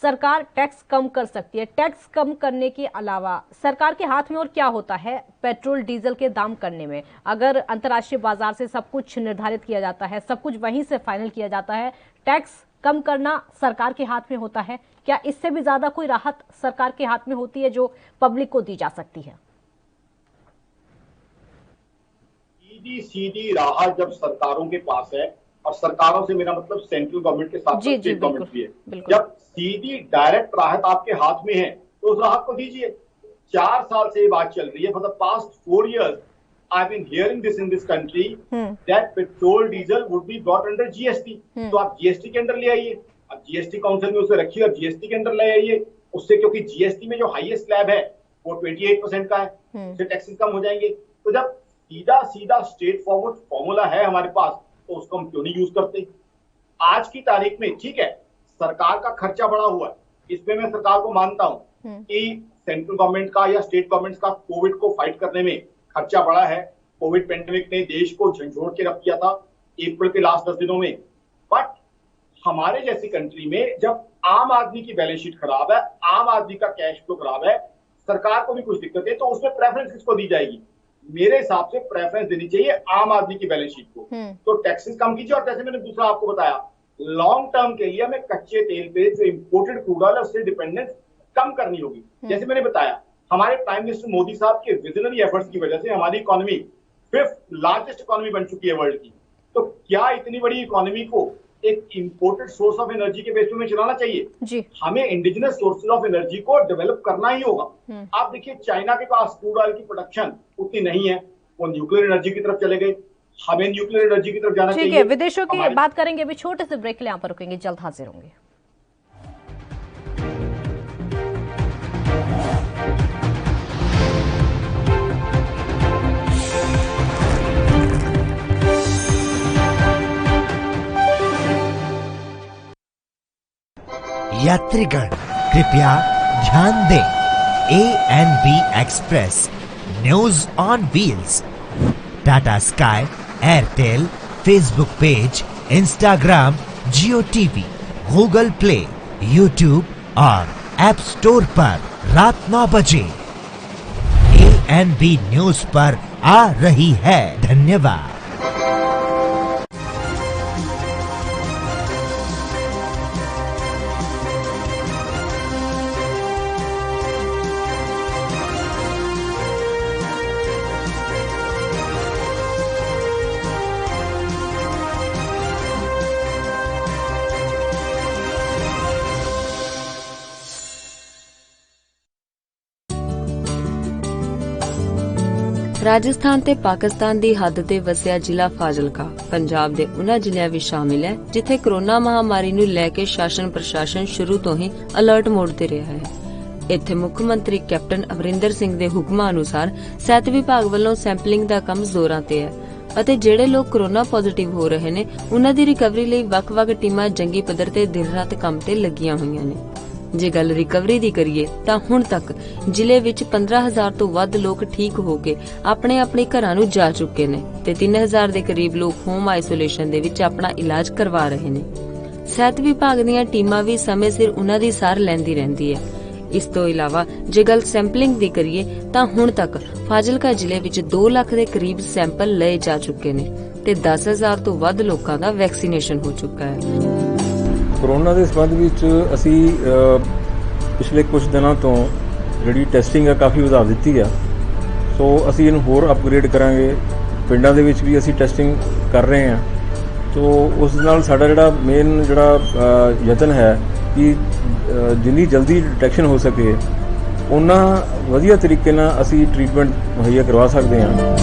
सरकार टैक्स कम कर सकती है, टैक्स कम करने के अलावा सरकार के हाथ में और क्या होता है पेट्रोल डीजल के दाम करने में? अगर अंतर्राष्ट्रीय बाजार से सब कुछ निर्धारित किया जाता है, सब कुछ वहीं से फाइनल किया जाता है, टैक्स कम करना सरकार के हाथ में होता है, क्या इससे भी ज्यादा कोई राहत सरकार के हाथ में होती है जो पब्लिक को दी जा सकती है? सीधी राहत जब सरकारों के पास है, और सरकारों से मेरा मतलब सेंट्रल गवर्नमेंट के साथ स्टेट गवर्नमेंट भी है, जब सीधी डायरेक्ट राहत आपके हाथ में है तो उस राहत को दीजिए। 4 साल से ये बात चल रही है, for the past 4 years I been hearing this in this country that petrol diesel would be brought under GST. तो आप जीएसटी के अंदर ले आइए, अब जीएसटी काउंसिल में उसे रखिए और जीएसटी के अंदर ले आइए उससे, क्योंकि जीएसटी में जो हाईएस्ट स्लैब है वो 28% का है, उससे टैक्सेस कम हो जाएंगे। तो जब सीधा सीधा स्ट्रेट फॉरवर्ड फॉर्मूला है हमारे पास तो उसको हम क्यों नहीं यूज करते। आज की तारीख में ठीक है सरकार का खर्चा बढ़ा हुआ है, इसमें मैं सरकार को मानता हूं कि सेंट्रल गवर्नमेंट का या स्टेट गवर्नमेंट का कोविड को फाइट करने में खर्चा बढ़ा है। कोविड पेंडेमिक ने देश को झंझोड़ के रख दिया था अप्रैल के लास्ट 10 दिनों में। बट हमारे जैसी कंट्री में जब आम आदमी की बैलेंस शीट खराब है, आम आदमी का कैश फ्लो खराब है, सरकार को भी कुछ दिक्कत है, तो उसमें प्रेफरेंस किसको दी जाएगी? मेरे हिसाब से प्रेफरेंस देनी चाहिए आम आदमी की बैलेंस शीट को। तो टैक्सेस कम कीजिए। और जैसे मैंने दूसरा आपको बताया, लॉन्ग टर्म के लिए हमें कच्चे तेल पे जो इंपोर्टेड क्रूड ऑयल है उससे डिपेंडेंस कम करनी होगी। जैसे मैंने बताया हमारे प्राइम मिनिस्टर मोदी साहब के विजनरी एफर्ट्स की वजह से हमारी इकोनॉमी 5th लार्जेस्ट इकोनॉमी बन चुकी है वर्ल्ड की। तो क्या इतनी बड़ी इकोनॉमी को एक इंपोर्टेड सोर्स ऑफ एनर्जी के बेस पे चलाना चाहिए जी। हमें इंडिजिनस सोर्सेज ऑफ एनर्जी को डेवलप करना ही होगा। आप देखिए चाइना के पास क्रूड ऑयल की प्रोडक्शन उतनी नहीं है, वो न्यूक्लियर एनर्जी की तरफ चले गए, हमें न्यूक्लियर एनर्जी की तरफ जाना चाहिए। ठीक है, विदेशों की बात करेंगे, अभी छोटे से ब्रेक के लिए यहाँ पर रुकेंगे, जल्द हाजिर होंगे। यात्रीगण कृपया ध्यान दें, ANV express news on wheels Tata sky, Airtel, Facebook page, Instagram, Jio TV, Google play, YouTube और ऐप स्टोर पर रात 9 बजे ANV न्यूज पर आ रही है। धन्यवाद। ਰਾਜਸਥਾਨ ਤੇ ਪਾਕਿਸਤਾਨ ਦੀ ਹੱਦ ਤੇ ਵਸਿਆ ਜ਼ਿਲ੍ਹਾ ਫਾਜ਼ਿਲਕਾ ਪੰਜਾਬ ਦੇ ਉਹਨਾਂ ਜ਼ਿਲ੍ਹਿਆਂ ਵਿੱਚ ਸ਼ਾਮਿਲ ਹੈ ਜਿੱਥੇ ਕੋਰੋਨਾ ਮਹਾਮਾਰੀ ਨੂੰ ਲੈ ਕੇ ਸ਼ਾਸਨ ਪ੍ਰਸ਼ਾਸਨ ਸ਼ੁਰੂ ਤੋਂ ਹੀ ਅਲਰਟ ਮੋਡ ਤੇ ਰਿਹਾ ਹੈ। ਇੱਥੇ ਮੁੱਖ ਮੰਤਰੀ ਕੈਪਟਨ ਅਮਰਿੰਦਰ ਸਿੰਘ ਦੇ ਹੁਕਮਾਂ ਅਨੁਸਾਰ ਸਿਹਤ ਵਿਭਾਗ ਵੱਲੋਂ ਸੈਂਪਲਿੰਗ ਦਾ ਕੰਮ ਜ਼ੋਰਾਂ ਤੇ ਹੈ ਅਤੇ ਜਿਹੜੇ ਲੋਕ ਕੋਰੋਨਾ ਪੋਜ਼ਿਟਿਵ ਹੋ ਰਹੇ ਨੇ ਉਹਨਾਂ ਦੀ ਰਿਕਵਰੀ ਲਈ ਵੱਖ-ਵੱਖ ਟੀਮਾਂ ਜੰਗੀ ਪੱਧਰ ਤੇ ਦਿਨ ਰਾਤ ਕੰਮ ਤੇ ਲੱਗੀਆਂ ਹੋਈਆਂ ਨੇ। ਜੇ ਗੱਲ ਰਿਕਵਰੀ ਦੀ ਕਰੀਏ ਤਾਂ ਹੁਣ ਤੱਕ ਜ਼ਿਲ੍ਹੇ ਵਿੱਚ 15,000 ਤੋਂ ਵੱਧ ਲੋਕ ਠੀਕ ਹੋ ਕੇ ਆਪਣੇ ਘਰਾਂ ਨੂੰ ਜਾ ਚੁੱਕੇ ਨੇ ਤੇ 3,000 ਦੇ ਕਰੀਬ ਲੋਕ ਹੋਮ ਆਈਸੋਲੇਸ਼ਨ ਦੇ ਵਿੱਚ ਆਪਣਾ ਇਲਾਜ ਕਰਵਾ ਰਹੇ ਨੇ। ਸਿਹਤ ਵਿਭਾਗ ਦੀਆਂ ਟੀਮਾਂ ਵੀ ਸਮੇਂ ਸਿਰ ਉਹਨਾਂ ਦੀ ਸਾਰ ਲੈਂਦੀ ਰਹਿੰਦੀ ਹੈ। ਇਸ ਤੋਂ ਇਲਾਵਾ ਜੇ ਗੱਲ ਸੈਂਪਲਿੰਗ ਦੀ ਕਰੀਏ ਤਾਂ ਹੁਣ ਤੱਕ ਫਾਜ਼ਿਲਕਾ ਜ਼ਿਲ੍ਹੇ ਵਿੱਚ 2 ਲੱਖ ਦੇ ਕਰੀਬ ਸੈਂਪਲ ਲਏ ਜਾ ਚੁੱਕੇ ਨੇ ਤੇ 10,000 ਤੋਂ ਵੱਧ ਲੋਕਾਂ ਦਾ ਵੈਕਸੀਨੇਸ਼ਨ ਹੋ ਚੁੱਕਾ ਹੈ। ਕੋਰੋਨਾ ਦੇ ਸੰਬੰਧ ਵਿੱਚ ਅਸੀਂ ਪਿਛਲੇ ਕੁਝ ਦਿਨਾਂ ਤੋਂ ਜਿਹੜੀ ਟੈਸਟਿੰਗ ਆ ਕਾਫੀ ਵਧਾ ਦਿੱਤੀ ਆ, ਸੋ ਅਸੀਂ ਇਹਨੂੰ ਹੋਰ ਅਪਗ੍ਰੇਡ ਕਰਾਂਗੇ। ਪਿੰਡਾਂ ਦੇ ਵਿੱਚ ਵੀ ਅਸੀਂ ਟੈਸਟਿੰਗ ਕਰ ਰਹੇ ਹਾਂ, ਸੋ ਉਸ ਨਾਲ ਸਾਡਾ ਜਿਹੜਾ ਮੇਨ ਜਿਹੜਾ ਯਤਨ ਹੈ ਕਿ ਜਿੰਨੀ ਜਲਦੀ ਡਿਟੈਕਸ਼ਨ ਹੋ ਸਕੇ ਉਨਾ ਵਧੀਆ ਤਰੀਕੇ ਨਾਲ ਅਸੀਂ ਟ੍ਰੀਟਮੈਂਟ ਮੁਹੱਈਆ ਕਰਵਾ ਸਕਦੇ ਹਾਂ।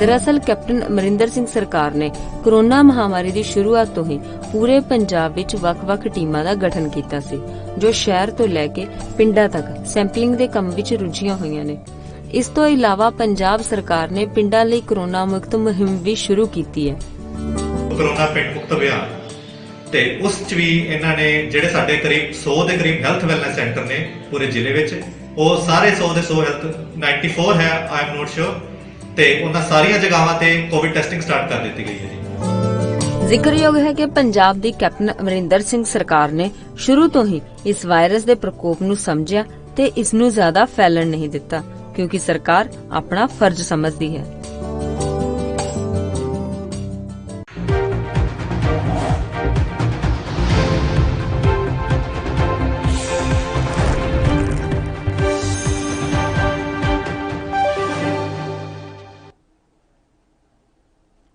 ਦਰਅਸਲ ਕੈਪਟਨ ਅਮਰਿੰਦਰ ਸਿੰਘ ਸਰਕਾਰ ਨੇ ਕੋਰੋਨਾ ਮਹਾਮਾਰੀ ਦੀ ਸ਼ੁਰੂਆਤ ਤੋਂ ਹੀ ਪੂਰੇ ਪੰਜਾਬ ਵਿੱਚ ਵੱਖ-ਵੱਖ ਟੀਮਾਂ ਦਾ ਗਠਨ ਕੀਤਾ ਸੀ ਜੋ ਸ਼ਹਿਰ ਤੋਂ ਲੈ ਕੇ ਪਿੰਡਾਂ ਤੱਕ ਸੈਂਪਲਿੰਗ ਦੇ ਕੰਮ ਵਿੱਚ ਰੁੱਝੀਆਂ ਹੋਈਆਂ ਨੇ। ਇਸ ਤੋਂ ਇਲਾਵਾ ਪੰਜਾਬ ਸਰਕਾਰ ਨੇ ਪਿੰਡਾਂ ਲਈ ਕੋਰੋਨਾ ਮੁਕਤ ਮੁਹਿੰਮ ਵੀ ਸ਼ੁਰੂ ਕੀਤੀ ਹੈ। ਕੋਰੋਨਾ ਪਿੰਡ ਮੁਕਤ ਅਭਿਆਨ ਤੇ ਉਸ 'ਚ ਵੀ ਇਹਨਾਂ ਨੇ ਜਿਹੜੇ ਸਾਡੇ ਕਰੀਬ 100 ਦੇ ਕਰੀਬ ਹੈਲਥ ਵੈਲਨੈਸ ਸੈਂਟਰ ਨੇ ਪੂਰੇ ਜ਼ਿਲ੍ਹੇ ਵਿੱਚ, ਉਹ ਸਾਰੇ 100 ਦੇ 100 ਹੈਲਥ 94 ਹੈ ਆਈ ਐਮ ਨੋਟ ਸ਼ੋਰ, ਤੇ ਉਹਨਾਂ ਸਾਰੀਆਂ ਜਗ੍ਹਾਵਾਂ ਤੇ ਕੋਵਿਡ ਟੈਸਟਿੰਗ ਸਟਾਰਟ ਕਰ ਦਿੱਤੀ ਗਈ ਹੈ ਜੀ। ਜ਼ਿਕਰਯੋਗ ਹੈ ਕਿ ਪੰਜਾਬ ਦੀ ਕੈਪਟਨ ਅਮਰਿੰਦਰ ਸਿੰਘ ਸਰਕਾਰ ਨੇ ਸ਼ੁਰੂ ਤੋਂ ਹੀ ਇਸ ਵਾਇਰਸ ਦੇ ਪ੍ਰਕੋਪ ਨੂੰ ਸਮਝਿਆ ਤੇ ਇਸ ਨੂੰ ਜ਼ਿਆਦਾ ਫੈਲਣ ਨਹੀਂ ਦਿੱਤਾ ਕਿਉਂਕਿ ਸਰਕਾਰ ਆਪਣਾ ਫਰਜ਼ ਸਮਝਦੀ ਹੈ।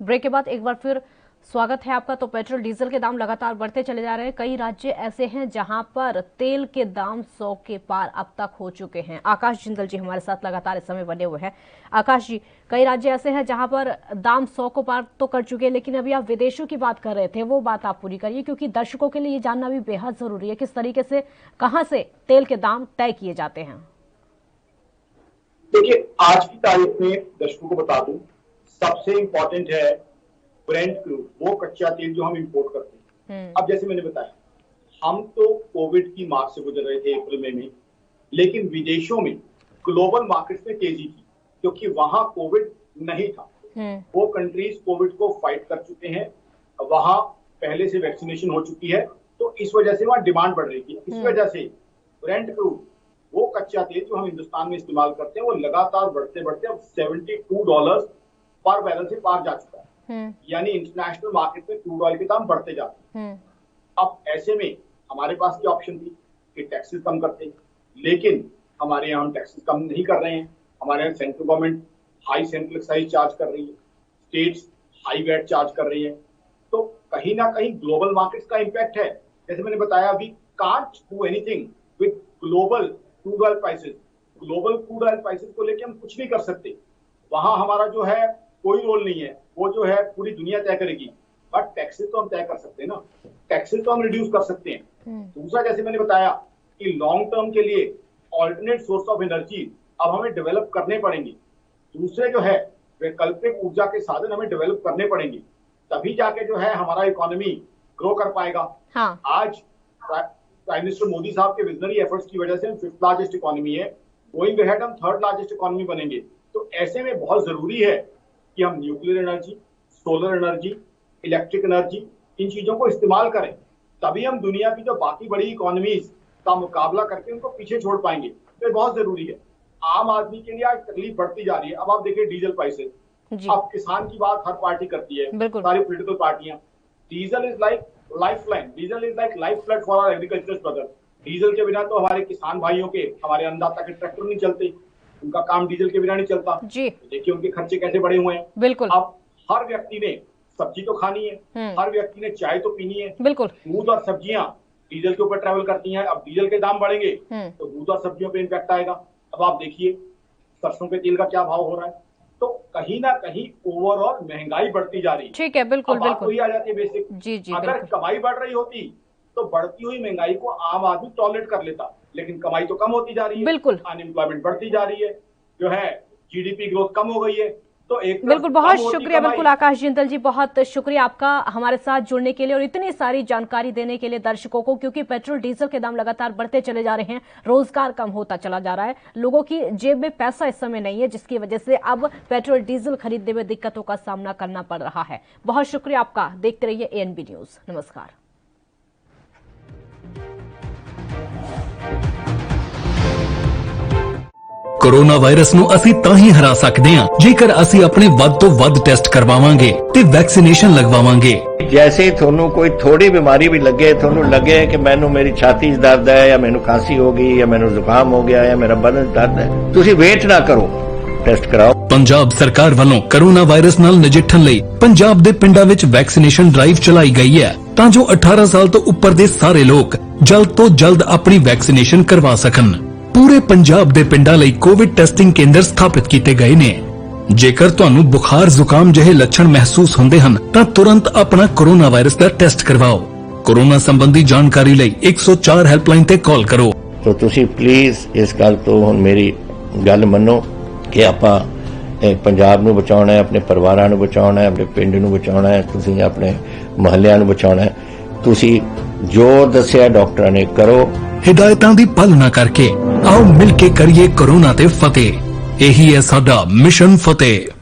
ब्रेक के बाद एक बार फिर स्वागत है आपका। तो पेट्रोल डीजल के दाम लगातार बढ़ते चले जा रहे हैं। कई राज्य ऐसे हैं जहां पर तेल के दाम 100 के पार अब तक हो चुके हैं। आकाश जिंदल जी हमारे साथ लगातार इस समय बने हुए हैं। आकाश जी, कई राज्य ऐसे हैं जहां पर दाम 100 को पार तो कर चुके हैं, लेकिन अभी आप विदेशों की बात कर रहे थे, वो बात आप पूरी करिए, क्योंकि दर्शकों के लिए ये जानना भी बेहद जरूरी है किस तरीके से, कहां से तेल के दाम तय किए जाते हैं। देखिए, आज की तारीख में दर्शकों को बता दूं, सबसे इंपॉर्टेंट है ब्रेंट क्रूड, वो कच्चा तेल जो हम इंपोर्ट करते हैं। अब जैसे मैंने बताया, हम तो कोविड की मार्च से गुजर रहे थे अप्रैल में, लेकिन विदेशों में ग्लोबल मार्केट्स में तेजी थी क्योंकि वहां कोविड नहीं था। वो कंट्रीज कोविड को फाइट कर चुके हैं, वहां पहले से वैक्सीनेशन हो चुकी है, तो इस वजह से वहां डिमांड बढ़ रही थी। इस वजह से ब्रेंट क्रूड, वो कच्चा तेल जो हम हिंदुस्तान में इस्तेमाल करते हैं, वो लगातार बढ़ते बढ़ते अब $72 पर बैरल से पार जा चुका है। यानी इंटरनेशनल मार्केट में क्रूड ऑयल के दाम बढ़ते जाते हैं। अब ऐसे में हमारे पास क्या ऑप्शन थी कि टैक्सेस कम करते, लेकिन हमारे यहाँ हम टैक्सेस कम नहीं कर रहे हैं। हमारे यहाँ central government high central excise charge कर रही है, स्टेट्स हाई वैट चार्ज कर रही है, तो कहीं ना कहीं ग्लोबल मार्केट्स का इम्पैक्ट है। जैसे मैंने बताया, we can't do anything with global crude oil prices. Global crude oil prices को लेकर हम कुछ नहीं कर सकते, वहां हमारा जो है कोई रोल नहीं है, वो जो है पूरी दुनिया तय करेगी। बट टैक्सेस तो हम तय कर सकते हैं ना, टैक्सेस तो हम रिड्यूस कर सकते हैं। दूसरा, जैसे मैंने बताया कि लॉन्ग टर्म के लिए ऑल्टरनेट सोर्स ऑफ एनर्जी अब हमें डेवलप करने पड़ेंगे। दूसरे जो है वैकल्पिक ऊर्जा के साधन हमें डेवलप करने पड़ेंगे, तभी जाके जो है हमारा इकोनॉमी ग्रो कर पाएगा। आज प्राइम मिनिस्टर मोदी साहब के विजनरी एफर्ट्स की वजह से हम 5th लार्जेस्ट इकोनॉमी है, गोइंग अहेड हम 3rd लार्जेस्ट इकोनॉमी बनेंगे। तो ऐसे में बहुत जरूरी है कि हम nuclear energy, solar energy, electric energy, इन चीजों को इस्तेमाल करें, तभी हम दुनिया की जो बाकी बड़ी इकोनॉमीज का मुकाबला करके उनको पीछे छोड़ पाएंगे। तो बहुत जरूरी है। आम आदमी के लिए आज तकलीफ बढ़ती जा रही है। अब आप देखिए डीजल प्राइसेस, अब किसान की बात हर पार्टी करती है, सारी पॉलिटिकल पार्टियां। Diesel is like lifeline, diesel is like life blood for our agriculture brother. Diesel के बिना तो हमारे किसान भाइयों के, हमारे अन्नदाता के ट्रैक्टर नहीं चलते, उनका काम डीजल के बिना नहीं चलता। जी देखिए उनके खर्चे कैसे बढ़े हुए हैं। बिल्कुल। अब हर व्यक्ति ने सब्जी तो खानी है, हर व्यक्ति ने चाय तो पीनी है। बिल्कुल। दूध और सब्जियां डीजल के ऊपर ट्रेवल करती हैं। अब डीजल के दाम बढ़ेंगे तो दूध और सब्जियों पे इम्पैक्ट आएगा। अब आप देखिए सरसों के तेल का क्या भाव हो रहा है। तो कहीं ना कहीं ओवरऑल महंगाई बढ़ती जा रही है। ठीक है, बिल्कुल बिल्कुल। वही आ जाती है बेसिक। जी जी। अगर कमाई बढ़ रही होती तो बढ़ती हुई महंगाई को आम आदमी टॉलरेट कर लेता, लेकिन कमाई तो कम होती जा रही है। बिल्कुल। अनएम्प्लॉयमेंट बढ़ती जा रही है, जो है जीडीपी ग्रोथ कम हो गई है। तो एक बिल्कुल, बहुत शुक्रिया। बिल्कुल आकाश जिंदल जी, बहुत शुक्रिया आपका हमारे साथ जुड़ने के लिए और इतनी सारी जानकारी देने के लिए दर्शकों को, क्योंकि पेट्रोल डीजल के दाम लगातार बढ़ते चले जा रहे हैं, रोजगार कम होता चला जा रहा है, लोगों की जेब में पैसा इस समय नहीं है, जिसकी वजह से अब पेट्रोल डीजल खरीदने में दिक्कतों का सामना करना पड़ रहा है। बहुत शुक्रिया आपका। देखते रहिए ANB न्यूज। नमस्कार। कोरोना वायरस ਨੂੰ ਅਸੀਂ ਤਾਂ ਹੀ ਹਰਾ ਸਕਦੇ ਹਾਂ ਜੇਕਰ ਅਸੀਂ ਆਪਣੇ ਵੱਧ ਤੋਂ ਵੱਧ ਟੈਸਟ ਕਰਵਾਵਾਂਗੇ ਤੇ ਵੈਕਸੀਨੇਸ਼ਨ ਲਗਵਾਵਾਂਗੇ। जैसे ਤੁਹਾਨੂੰ ਕੋਈ ਥੋੜੀ ਬਿਮਾਰੀ ਵੀ ਲੱਗੇ, ਤੁਹਾਨੂੰ ਲੱਗੇ ਕਿ ਮੈਨੂੰ ਮੇਰੀ ਛਾਤੀ 'ਚ ਦਰਦ ਹੈ ਜਾਂ ਮੈਨੂੰ ਖਾਂਸੀ ਹੋ ਗਈ ਜਾਂ ਮੈਨੂੰ ਜ਼ੁਕਾਮ ਹੋ ਗਿਆ ਜਾਂ ਮੇਰਾ ਬਦਨ ਦਰਦ ਹੈ, ਤੁਸੀਂ ਵੇਟ ਨਾ ਕਰੋ, ਟੈਸਟ ਕਰਾਓ। ਪੰਜਾਬ ਸਰਕਾਰ ਵੱਲੋਂ ਕੋਰੋਨਾ ਵਾਇਰਸ ਨਾਲ ਨਜਿੱਠਣ ਲਈ ਪੰਜਾਬ ਦੇ ਪਿੰਡਾਂ ਵਿੱਚ ਵੈਕਸੀਨੇਸ਼ਨ ਡਰਾਈਵ ਚਲਾਈ ਗਈ ਹੈ ਤਾਂ ਜੋ 18 ਸਾਲ ਤੋਂ ਉੱਪਰ ਦੇ ਸਾਰੇ ਲੋਕ ਜਲਦ ਤੋਂ ਜਲਦ ਆਪਣੀ ਵੈਕਸੀਨੇਸ਼ਨ ਕਰਵਾ ਸਕਣ। पूरे पंजाब ਦੇ ਪਿੰਡਾਂ ਲਈ ਕੋਵਿਡ ਟੈਸਟਿੰਗ ਕੇਂਦਰ ਸਥਾਪਿਤ ਕੀਤੇ ਗਏ ਨੇ। ਜੇਕਰ ਤੁਹਾਨੂੰ ਬੁਖਾਰ ਜ਼ੁਕਾਮ ਜਿਹੇ ਲੱਛਣ ਮਹਿਸੂਸ ਹੁੰਦੇ ਹਨ ਤਾਂ ਤੁਰੰਤ ਆਪਣਾ ਕੋਰੋਨਾ ਵਾਇਰਸ ਦਾ ਟੈਸਟ ਕਰਵਾਓ। ਕੋਰੋਨਾ ਸੰਬੰਧੀ ਜਾਣਕਾਰੀ ਲਈ 104 ਹੈਲਪਲਾਈਨ ਤੇ ਕਾਲ ਕਰੋ। तो ਤੁਸੀਂ ਪਲੀਜ਼ ਇਸ ਗੱਲ ਤੋਂ ਹੁਣ ਮੇਰੀ ਗੱਲ ਮੰਨੋ ਕਿ ਆਪਾਂ ਪੰਜਾਬ ਨੂੰ ਬਚਾਉਣਾ ਹੈ, ਆਪਣੇ ਪਰਿਵਾਰਾਂ ਨੂੰ ਬਚਾਉਣਾ ਹੈ, ਆਪਣੇ ਪਿੰਡ ਨੂੰ ਬਚਾਉਣਾ ਹੈ, ਤੁਸੀਂ ਆਪਣੇ ਮੁਹੱਲਿਆਂ ਨੂੰ ਬਚਾਉਣਾ ਹੈ। ਤੁਸੀਂ ਜੋ ਦੱਸਿਆ ਡਾਕਟਰਾਂ ਨੇ ਕਰੋ। हिदायतां दी पालना करके आओ मिलके करिए कोरोना ते फतेह। यही है साडा मिशन फतेह।